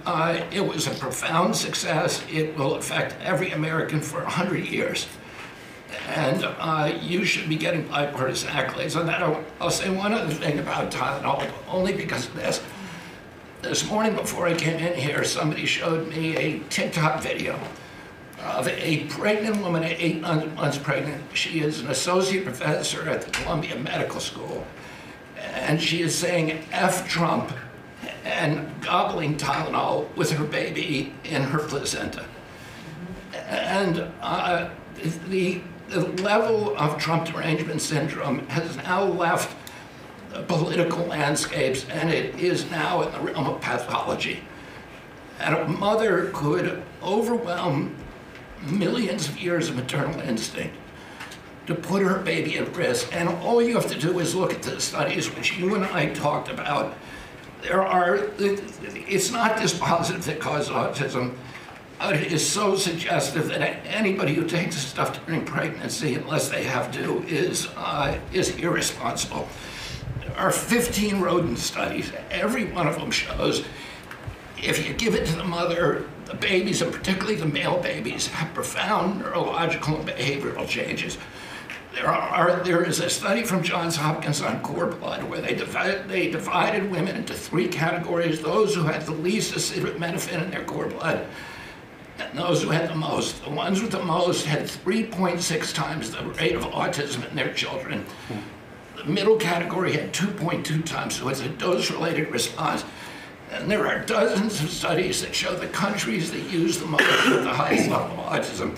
it was a profound success. It will affect every American for 100 years. And you should be getting bipartisan accolades on that. I'll say one other thing about Tylenol, only because of this. This morning before I came in here, somebody showed me a TikTok video of a pregnant woman at 8 months pregnant. She is an associate professor at the Columbia Medical School. And she is saying F Trump and gobbling Tylenol with her baby in her placenta. And the level of Trump derangement syndrome has now left the political landscapes, and it is now in the realm of pathology. And a mother could overwhelm millions of years of maternal instinct to put her baby at risk. And all you have to do is look at the studies which you and I talked about. It's not dispositive that causes autism. It is so suggestive that anybody who takes this stuff during pregnancy, unless they have to, is irresponsible. There are 15 rodent studies. Every one of them shows if you give it to the mother, the babies, and particularly the male babies, have profound neurological and behavioral changes. There is a study from Johns Hopkins on cord blood where they divided women into 3 categories: those who had the least acetaminophen in their cord blood, and those who had the most. The ones with the most had 3.6 times the rate of autism in their children. The middle category had 2.2 times, so it's a dose-related response. And there are dozens of studies that show the countries that use the most with the highest level of autism.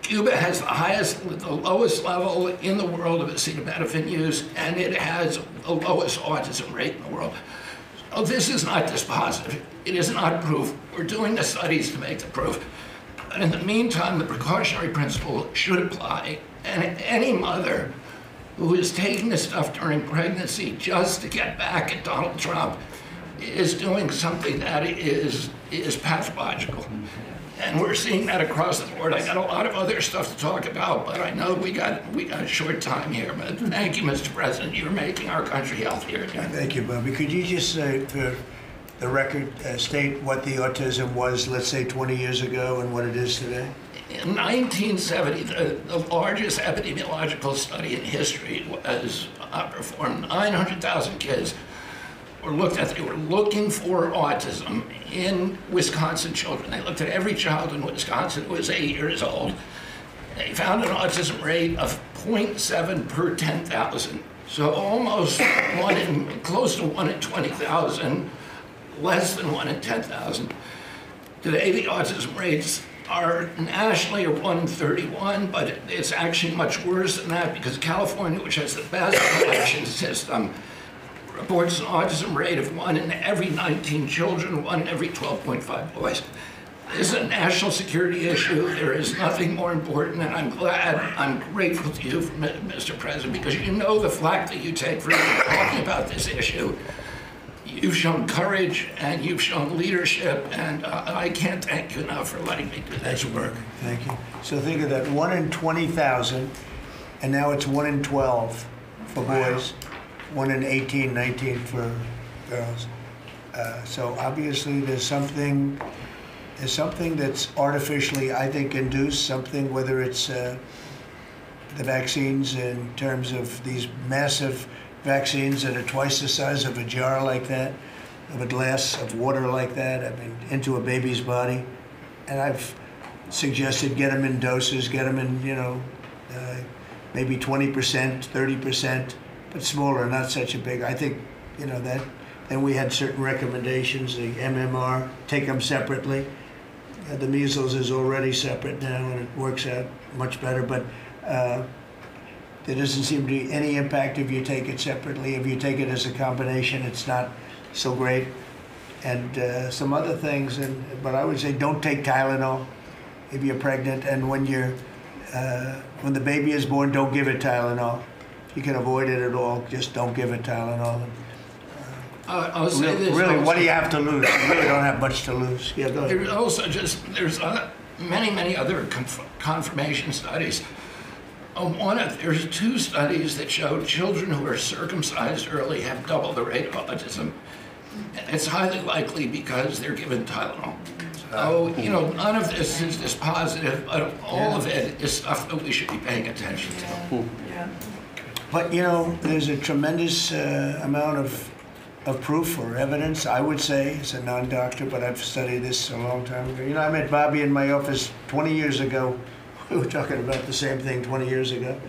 Cuba has the lowest level in the world of acetaminophen use, and it has the lowest autism rate in the world. So this is not dispositive. It is not proof. We're doing the studies to make the proof. But in the meantime, the precautionary principle should apply. And any mother who is taking this stuff during pregnancy just to get back at Donald Trump is doing something that is pathological. And we're seeing that across the board. I got a lot of other stuff to talk about, but I know we got a short time here. But thank you, Mr. President. You're making our country healthier again. Thank you, Bobby. Could you just say, for the record, state what the autism was, let's say, 20 years ago and what it is today? In 1970, the largest epidemiological study in history was performed. 900,000 kids were looked at. They were looking for autism in Wisconsin children. They looked at every child in Wisconsin who was 8 years old. They found an autism rate of 0.7 per 10,000. So almost close to 1 in 20,000, less than 1 in 10,000. Today, the autism rates are nationally are 1 in 31, but it's actually much worse than that because California, which has the best collection system, reports an autism rate of 1 in every 19 children, 1 in every 12.5 boys. This is a national security issue. There is nothing more important, and I'm grateful to you, Mr. President, because you know the flack that you take for talking about this issue. You've shown courage and you've shown leadership, and I can't thank you enough for letting me do this work. Thank you. So think of that, 1 in 20,000, and now it's 1 in 12 for boys, 1 in 18, 19 for girls. So obviously there's something that's artificially, I think, induced, something, whether it's the vaccines in terms of these massive vaccines that are twice the size of a jar like that, of a glass of water like that, I mean, into a baby's body. And I've suggested get them in doses, get them in, maybe 20%, 30%, but smaller, not such a big. I think, that. Then we had certain recommendations, the MMR, take them separately. The measles is already separate now, and it works out much better, but there doesn't seem to be any impact if you take it separately. If you take it as a combination, it's not so great. And some other things, but I would say don't take Tylenol if you're pregnant, and when the baby is born, don't give it Tylenol. If you can avoid it at all, just don't give it Tylenol. I'll say this. Really, also, what do you have to lose? You really don't have much to lose. Yeah, go ahead. There's many other confirmation studies. There's 2 studies that show children who are circumcised early have double the rate of autism. It's highly likely because they're given Tylenol. So, none of this is dispositive, but all of it is stuff that we should be paying attention to. Yeah. But, there's a tremendous amount of proof or evidence, I would say, as a non-doctor, but I've studied this a long time ago. I met Bobby in my office 20 years ago. We were talking about the same thing 20 years ago.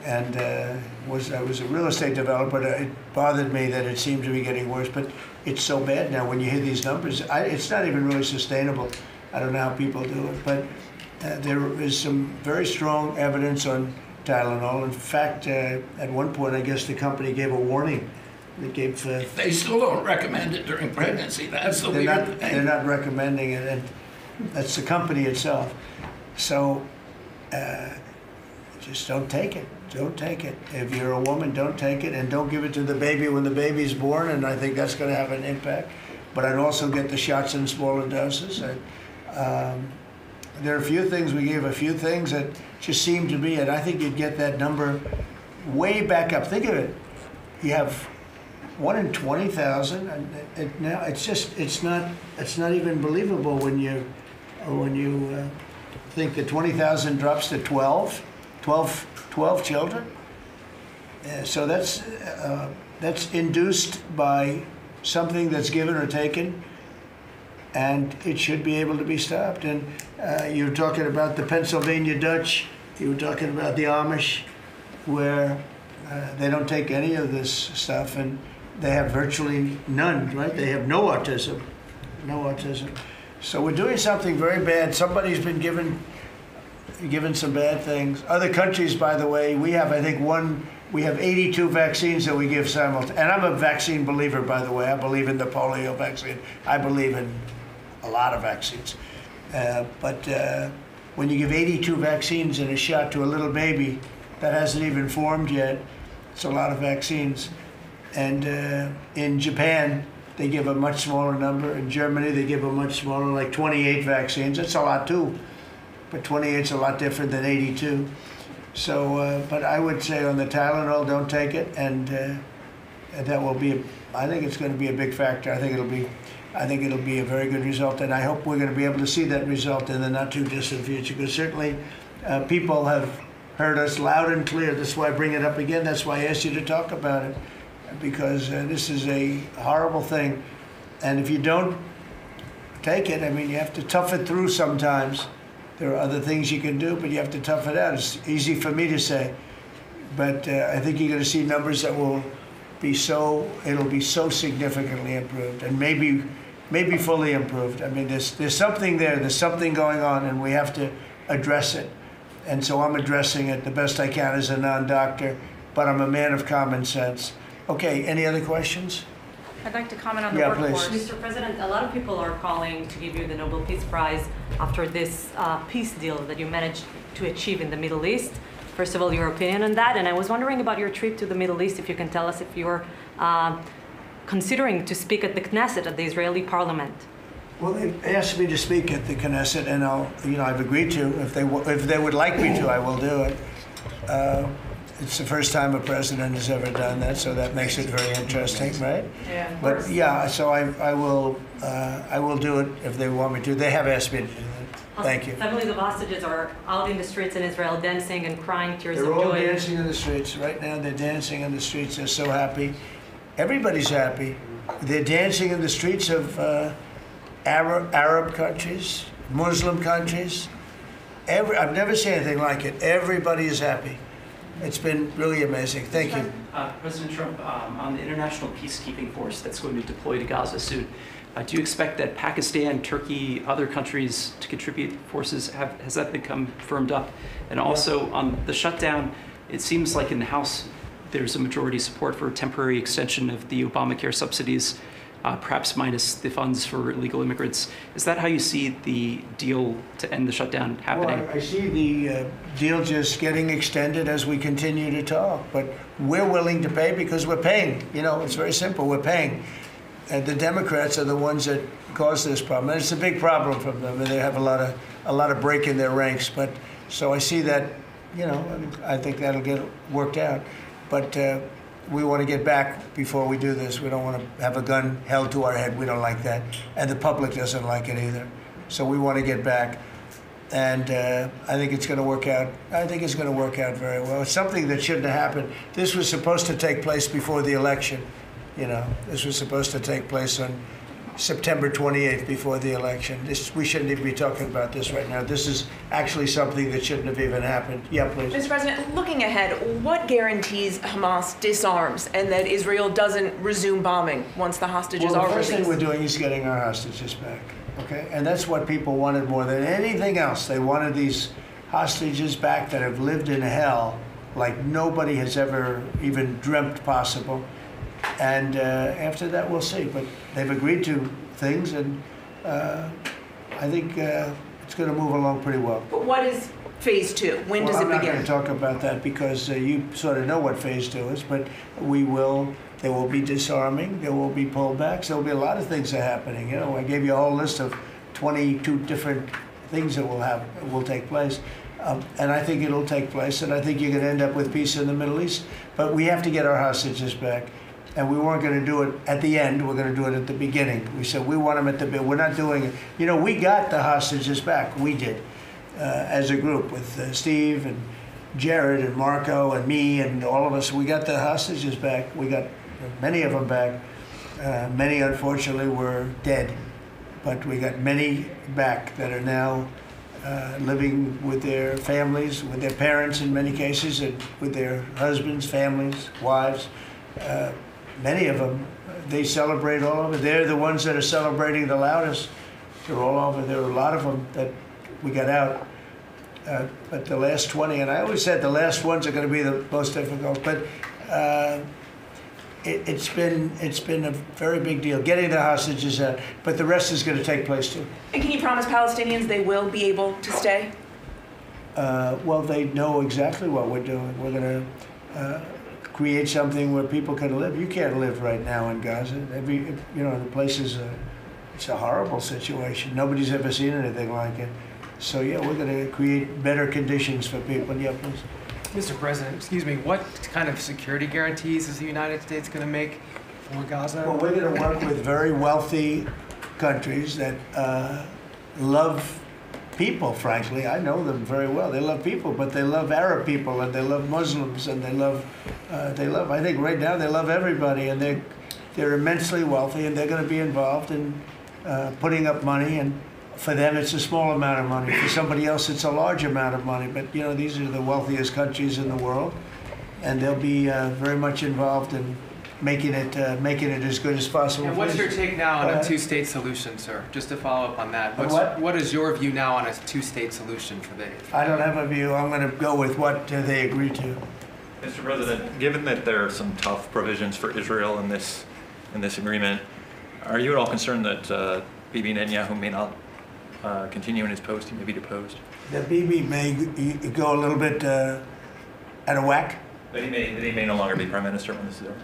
And I was a real estate developer. It bothered me that it seemed to be getting worse, but it's so bad now when you hear these numbers. It's not even really sustainable. I don't know how people do it, but there is some very strong evidence on Tylenol. In fact, at one point, I guess the company gave a warning. They still don't recommend it during pregnancy. That's the weird thing. They're not recommending it, and that's the company itself. So just don't take it. Don't take it. If you're a woman, don't take it, and don't give it to the baby when the baby's born, and I think that's going to have an impact. But I'd also get the shots in smaller doses. There are a few things, we gave a few things that just seem to be, and I think you'd get that number way back up. Think of it. You have 1 in 20,000, and now it's not even believable when you think that 20,000 drops to 12 children. So that's induced by something that's given or taken, and it should be able to be stopped. And you're talking about the Pennsylvania Dutch, you were talking about the Amish, where they don't take any of this stuff, and they have virtually none, right? They have no autism. So we're doing something very bad. Somebody's been given some bad things. Other countries, by the way, we have 82 vaccines that we give simultaneously. And I'm a vaccine believer, by the way. I believe in the polio vaccine. I believe in a lot of vaccines. But when you give 82 vaccines in a shot to a little baby that hasn't even formed yet, it's a lot of vaccines. And in Japan, they give a much smaller number. In Germany, they give a much smaller, like 28 vaccines. That's a lot too, but 28 is a lot different than 82. So, but I would say on the Tylenol, don't take it, and that will be. I think it's going to be a big factor. I think it'll be a very good result, and I hope we're going to be able to see that result in the not too distant future. Because certainly, people have heard us loud and clear. That's why I bring it up again. That's why I asked you to talk about it, because this is a horrible thing, and if you don't take it, I mean, you have to tough it through sometimes. There are other things you can do, but you have to tough it out. It's easy for me to say, but I think you're going to see numbers that will be it'll be so significantly improved, and maybe fully improved. I mean, there's something there. There's something going on, and we have to address it. And so I'm addressing it the best I can as a non-doctor, but I'm a man of common sense. Okay, any other questions? I'd like to comment on the Yeah, workforce. please. Mr. President, a lot of people are calling to give you the Nobel Peace Prize after this peace deal that you managed to achieve in the Middle East. First of all, your opinion on that, and I was wondering about your trip to the Middle East, if you can tell us if you're considering to speak at the Knesset, at the Israeli parliament. Well, they asked me to speak at the Knesset, and I've agreed to. If they would like me to, I will do it. It's the first time a president has ever done that, so that makes it very interesting, right? Yeah. But yeah, so I will do it if they want me to. They have asked me to do that. Thank you. Families of hostages are out in the streets in Israel dancing and crying tears They're of all joy. dancing in the streets right now. They're dancing in the streets. They're so happy. Everybody's happy. They're dancing in the streets of Arab countries, Muslim countries. I've never seen anything like it. Everybody is happy. It's been really amazing. Thank you. President Trump, on the international peacekeeping force that's going to deploy to Gaza soon, do you expect that Pakistan, Turkey, other countries to contribute forces? Has that become firmed up? And also on the shutdown, it seems like in the House there's a majority support for a temporary extension of the Obamacare subsidies, perhaps minus the funds for illegal immigrants. Is that how you see the deal to end the shutdown happening? Well, I see the deal just getting extended as we continue to talk, but we're willing to pay because we're paying. It's very simple. We're paying. And the Democrats are the ones that caused this problem. And it's a big problem for them. They have a lot of break in their ranks. But so I see that, I think that'll get worked out. But we want to get back before we do this. We don't want to have a gun held to our head. We don't like that. And the public doesn't like it either. So we want to get back. And I think it's going to work out. I think it's going to work out very well. It's something that shouldn't have happened. This was supposed to take place before the election. This was supposed to take place on September 28th before the election. We shouldn't even be talking about this right now. This is actually something that shouldn't have even happened. Yeah, please. Mr. President, looking ahead, what guarantees Hamas disarms and that Israel doesn't resume bombing once the hostages are The first released? thing we're doing is getting our hostages back, okay? And that's what people wanted more than anything else. They wanted these hostages back that have lived in hell like nobody has ever even dreamt possible. And after that, we'll see. But they've agreed to things, and I think it's going to move along pretty well. But what is phase two? When does it I'm not begin? going to talk about that because you sort of know what phase two is, but there will be disarming, there will be pullbacks, there will be a lot of things that are happening. I gave you a whole list of 22 different things that will take place. And I think it'll take place, and I think you're going to end up with peace in the Middle East. But we have to get our hostages back. And we weren't going to do it at the end. We're going to do it at the beginning. We said we want them at the beginning. We're not doing it. We got the hostages back. We did, as a group with Steve and Jared and Marco and me and all of us. We got the hostages back. We got many of them back. Many, unfortunately, were dead. But we got many back that are now living with their families, with their parents in many cases, and with their husbands, families, wives. Many of them, they celebrate all over. They're the ones that are celebrating the loudest. They're all over. There are a lot of them that we got out. But the last 20, and I always said the last ones are going to be the most difficult. But it's been a very big deal getting the hostages out. But the rest is going to take place too. And can you promise Palestinians they will be able to stay? Well, they know exactly what we're doing. We're going to create something where people can live. You can't live right now in Gaza. The place is it's a horrible situation. Nobody's ever seen anything like it. So yeah, we're going to create better conditions for people. Yeah, please. Mr. President, excuse me, what kind of security guarantees is the United States going to make for Gaza? Well, we're going to work with very wealthy countries that love people, frankly. I know them very well. They love people, but they love Arab people, and they love Muslims, and they love, I think right now they love everybody, and they're immensely wealthy, and they're going to be involved in putting up money, and for them it's a small amount of money. For somebody else it's a large amount of money, but these are the wealthiest countries in the world, and they'll be very much involved in making it as good as possible. And what's your take now on a two-state solution, sir? Just to follow up on that. What is your view now on a two-state solution for the? I don't have a view. I'm going to go with what they agree to. Mr. President, given that there are some tough provisions for Israel in this agreement, are you at all concerned that Bibi Netanyahu may not continue in his post? He may be deposed. That Bibi may go a little bit out of whack. That he may no longer be prime minister when this is over.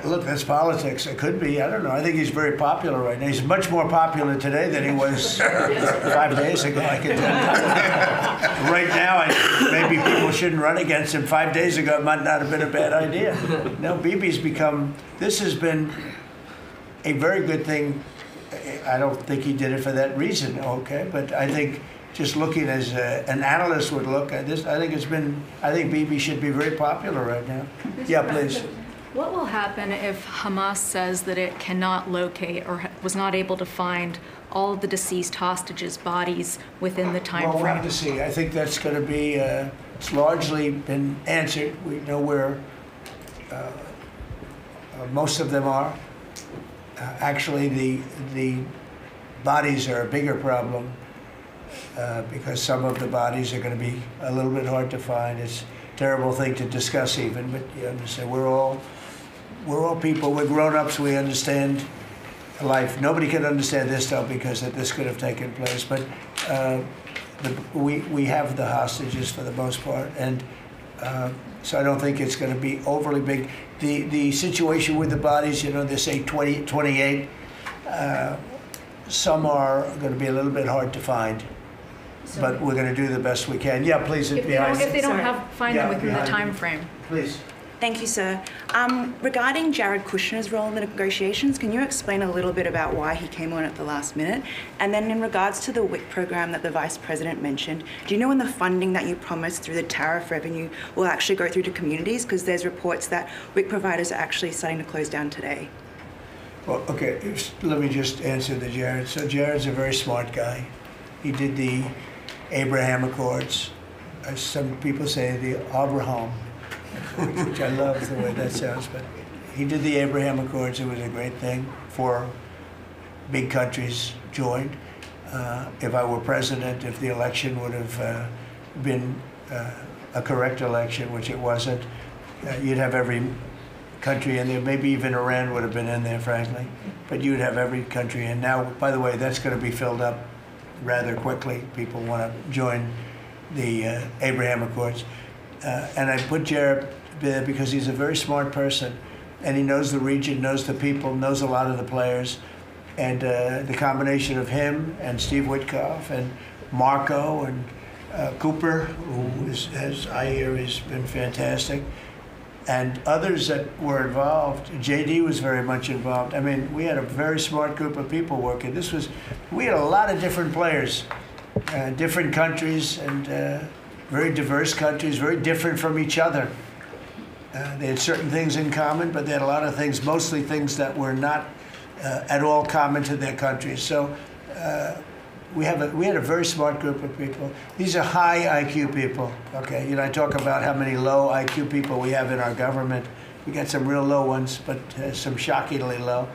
Look, that's politics. It could be. I don't know. I think he's very popular right now. He's much more popular today than he was 5 days ago. I can tell you. Right now, maybe people shouldn't run against him. 5 days ago, it might not have been a bad idea. No, Bibi's become. This has been a very good thing. I don't think he did it for that reason. Okay, but I think just looking as an analyst would look at this, I think Bibi should be very popular right now. Yeah, please. What will happen if Hamas says that it cannot locate or was not able to find all of the deceased hostages' bodies within the time frame? We'll have to see. I think that's going to be, it's largely been answered. We know where most of them are. Actually, the bodies are a bigger problem because some of the bodies are going to be a little bit hard to find. It's a terrible thing to discuss even, but you understand, we're all people, we're grown-ups, we understand life. Nobody can understand this though because this could have taken place, but we have the hostages for the most part, and so I don't think it's going to be overly big. The situation with the bodies, they say 20, 28, some are going to be a little bit hard to find, but we're going to do the best we can. Yeah, please. If they don't find them within the time frame. Please. Thank you, sir. Regarding Jared Kushner's role in the negotiations, can you explain a little bit about why he came on at the last minute? And then in regards to the WIC program that the Vice President mentioned, do you know when the funding that you promised through the tariff revenue will actually go through to communities? Because there's reports that WIC providers are actually starting to close down today. Well, okay, let me just answer the Jared. So Jared's a very smart guy. He did the Abraham Accords. Some people say the Abraham, which I love the way that sounds, but he did the Abraham Accords. It was a great thing. 4 big countries joined. If I were president, if the election would have been a correct election, which it wasn't, you'd have every country in there. Maybe even Iran would have been in there, frankly. But you'd have every country in. Now, by the way, that's going to be filled up rather quickly. People want to join the Abraham Accords. And I put Jared there because he's a very smart person, and he knows the region, knows the people, knows a lot of the players. And the combination of him and Steve Witkoff and Marco and Cooper, who is, as I hear, has been fantastic, and others that were involved. JD was very much involved. I mean, we had a very smart group of people working. We had a lot of different players, different countries, and very diverse countries, very different from each other. They had certain things in common, but they had a lot of things, mostly things that were not at all common to their countries. So we had a very smart group of people. These are high IQ people. Okay, I talk about how many low IQ people we have in our government. We got some real low ones, but some shockingly low.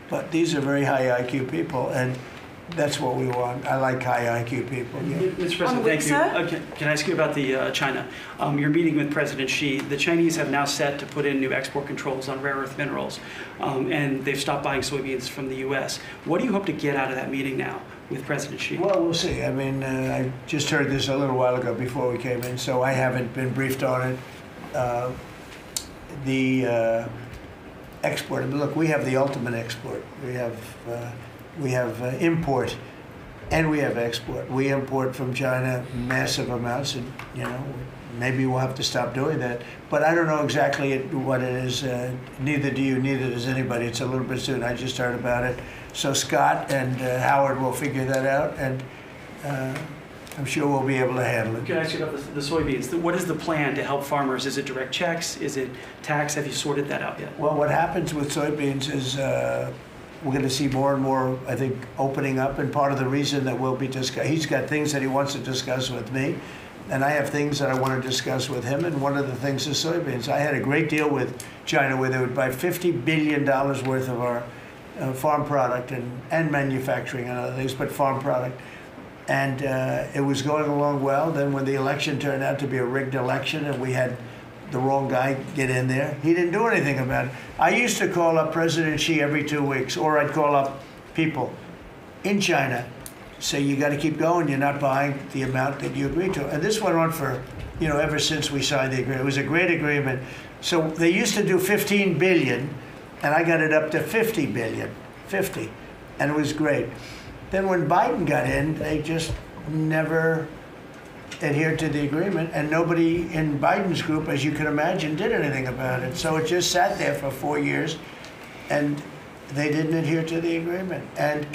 But these are very high IQ people, and that's what we want. I like high IQ people. Yeah. Mr. President, thank you. Can I ask you about the China? You're meeting with President Xi. The Chinese have now set to put in new export controls on rare earth minerals, and they've stopped buying soybeans from the U.S. What do you hope to get out of that meeting now with President Xi? Well, we'll see. I mean, I just heard this a little while ago before we came in, so I haven't been briefed on it. the export. I mean, look, we have the ultimate export. We have import, and we have export. We import from China massive amounts, and maybe we'll have to stop doing that. But I don't know exactly what it is. Neither do you. Neither does anybody. It's a little bit soon. I just heard about it. So Scott and Howard will figure that out, and I'm sure we'll be able to handle it. Can I ask you about the soybeans? What is the plan to help farmers? Is it direct checks? Is it tax? Have you sorted that out yet? Well, what happens with soybeans is we're going to see more and more, I think, opening up. And part of the reason that we'll be discussing, he's got things that he wants to discuss with me, and I have things that I want to discuss with him. And one of the things is soybeans. I had a great deal with China where they would buy $50 billion worth of our farm product and manufacturing and other things, but farm product. And it was going along well. Then when the election turned out to be a rigged election and we had the wrong guy get in there, he didn't do anything about it. I used to call up President Xi every 2 weeks, or I'd call up people in China, say, you got to keep going, you're not buying the amount that you agreed to. And this went on for, ever since we signed the agreement. It was a great agreement. So they used to do 15 billion, and I got it up to 50 billion, 50, and it was great. Then when Biden got in, they just never adhered to the agreement, and nobody in Biden's group, as you can imagine, did anything about it. So it just sat there for 4 years, and they didn't adhere to the agreement. And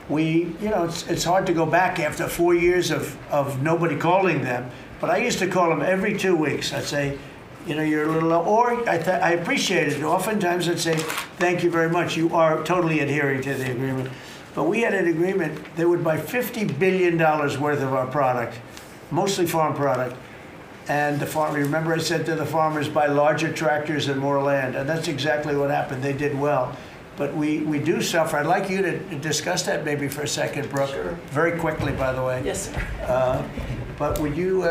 we, it's hard to go back after 4 years of nobody calling them, but I used to call them every 2 weeks. I'd say, you're a little low, or I appreciated it. Oftentimes I'd say, thank you very much, you are totally adhering to the agreement. But we had an agreement, they would buy $50 billion worth of our product, mostly farm product. And the farmer, remember I said to the farmers, buy larger tractors and more land. And that's exactly what happened. They did well. But we do suffer. I'd like you to discuss that maybe for a second, Brooke. Sure. Very quickly, by the way. Yes, sir. But would you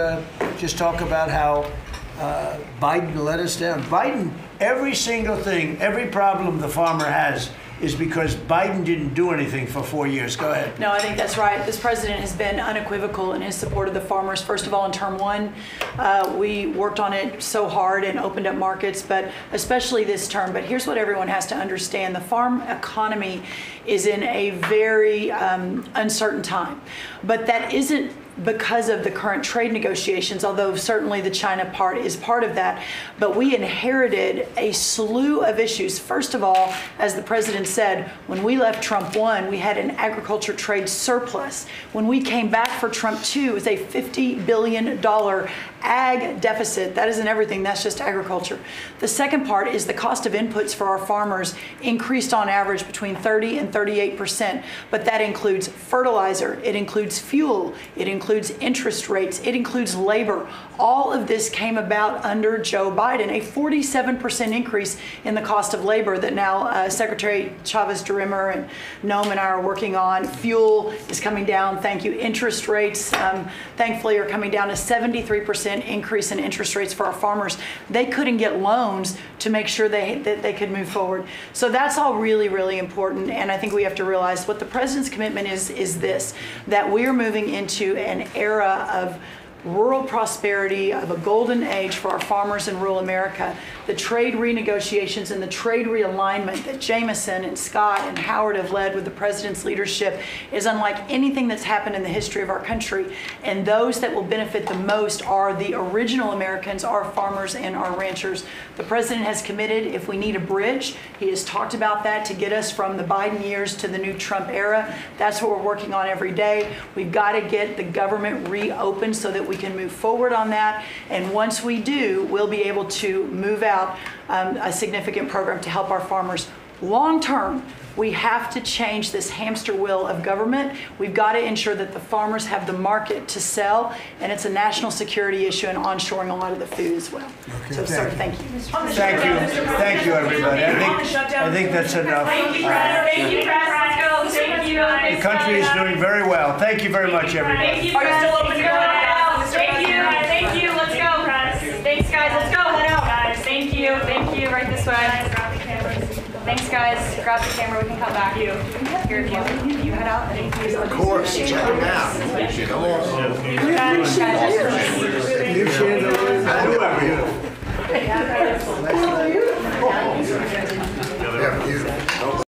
just talk about how Biden let us down? Biden, every single thing, every problem the farmer has is because Biden didn't do anything for 4 years. Go ahead. No, I think that's right. This president has been unequivocal in his support of the farmers. First of all, in term one, we worked on it so hard and opened up markets, but especially this term. But here's what everyone has to understand. The farm economy is in a very uncertain time. But that isn't because of the current trade negotiations, although certainly the China part is part of that. But we inherited a slew of issues. First of all, as the president said, when we left Trump 1, we had an agriculture trade surplus. When we came back for Trump 2, it was a $50 billion ag deficit. That isn't everything, that's just agriculture. The second part is the cost of inputs for our farmers increased on average between 30 and 38%, but that includes fertilizer, it includes fuel, it includes interest rates, it includes labor. All of this came about under Joe Biden, a 47% increase in the cost of labor that now Secretary Chavez-DeRimmer and Noam and I are working on. Fuel is coming down, thank you. Interest rates, thankfully, are coming down to 73% increase in interest rates for our farmers. They couldn't get loans to make sure that they could move forward. So that's all really, really important. And I think we have to realize what the president's commitment is this, that we are moving into an era of rural prosperity, of a golden age for our farmers in rural America. The trade renegotiations and the trade realignment that Jameson and Scott and Howard have led with the president's leadership is unlike anything that's happened in the history of our country. And those that will benefit the most are the original Americans, our farmers and our ranchers. The president has committed, if we need a bridge, he has talked about that to get us from the Biden years to the new Trump era. That's what we're working on every day. We've got to get the government reopened so that we can move forward on that. And once we do, we'll be able to move out a significant program to help our farmers. Long term, we have to change this hamster wheel of government. We've got to ensure that the farmers have the market to sell, and it's a national security issue and onshoring a lot of the food as well. Okay, So, sir, thank you. Thank you, everybody. I think that's enough. Thank you, Press. Thank you, Press. Let's go. Thank you. The country is doing very well. Thank you very much, everybody. Thank you, Press. Thank you. Thank you. Let's go, Press. Thanks, guys. Let's go. Head out, guys. Thank you. Thank you. Right this way. Thanks, guys. Grab the camera. We can come back. Here, if you head out. Of course. Check them out. Come on. You should. I knew everything. They're beautiful.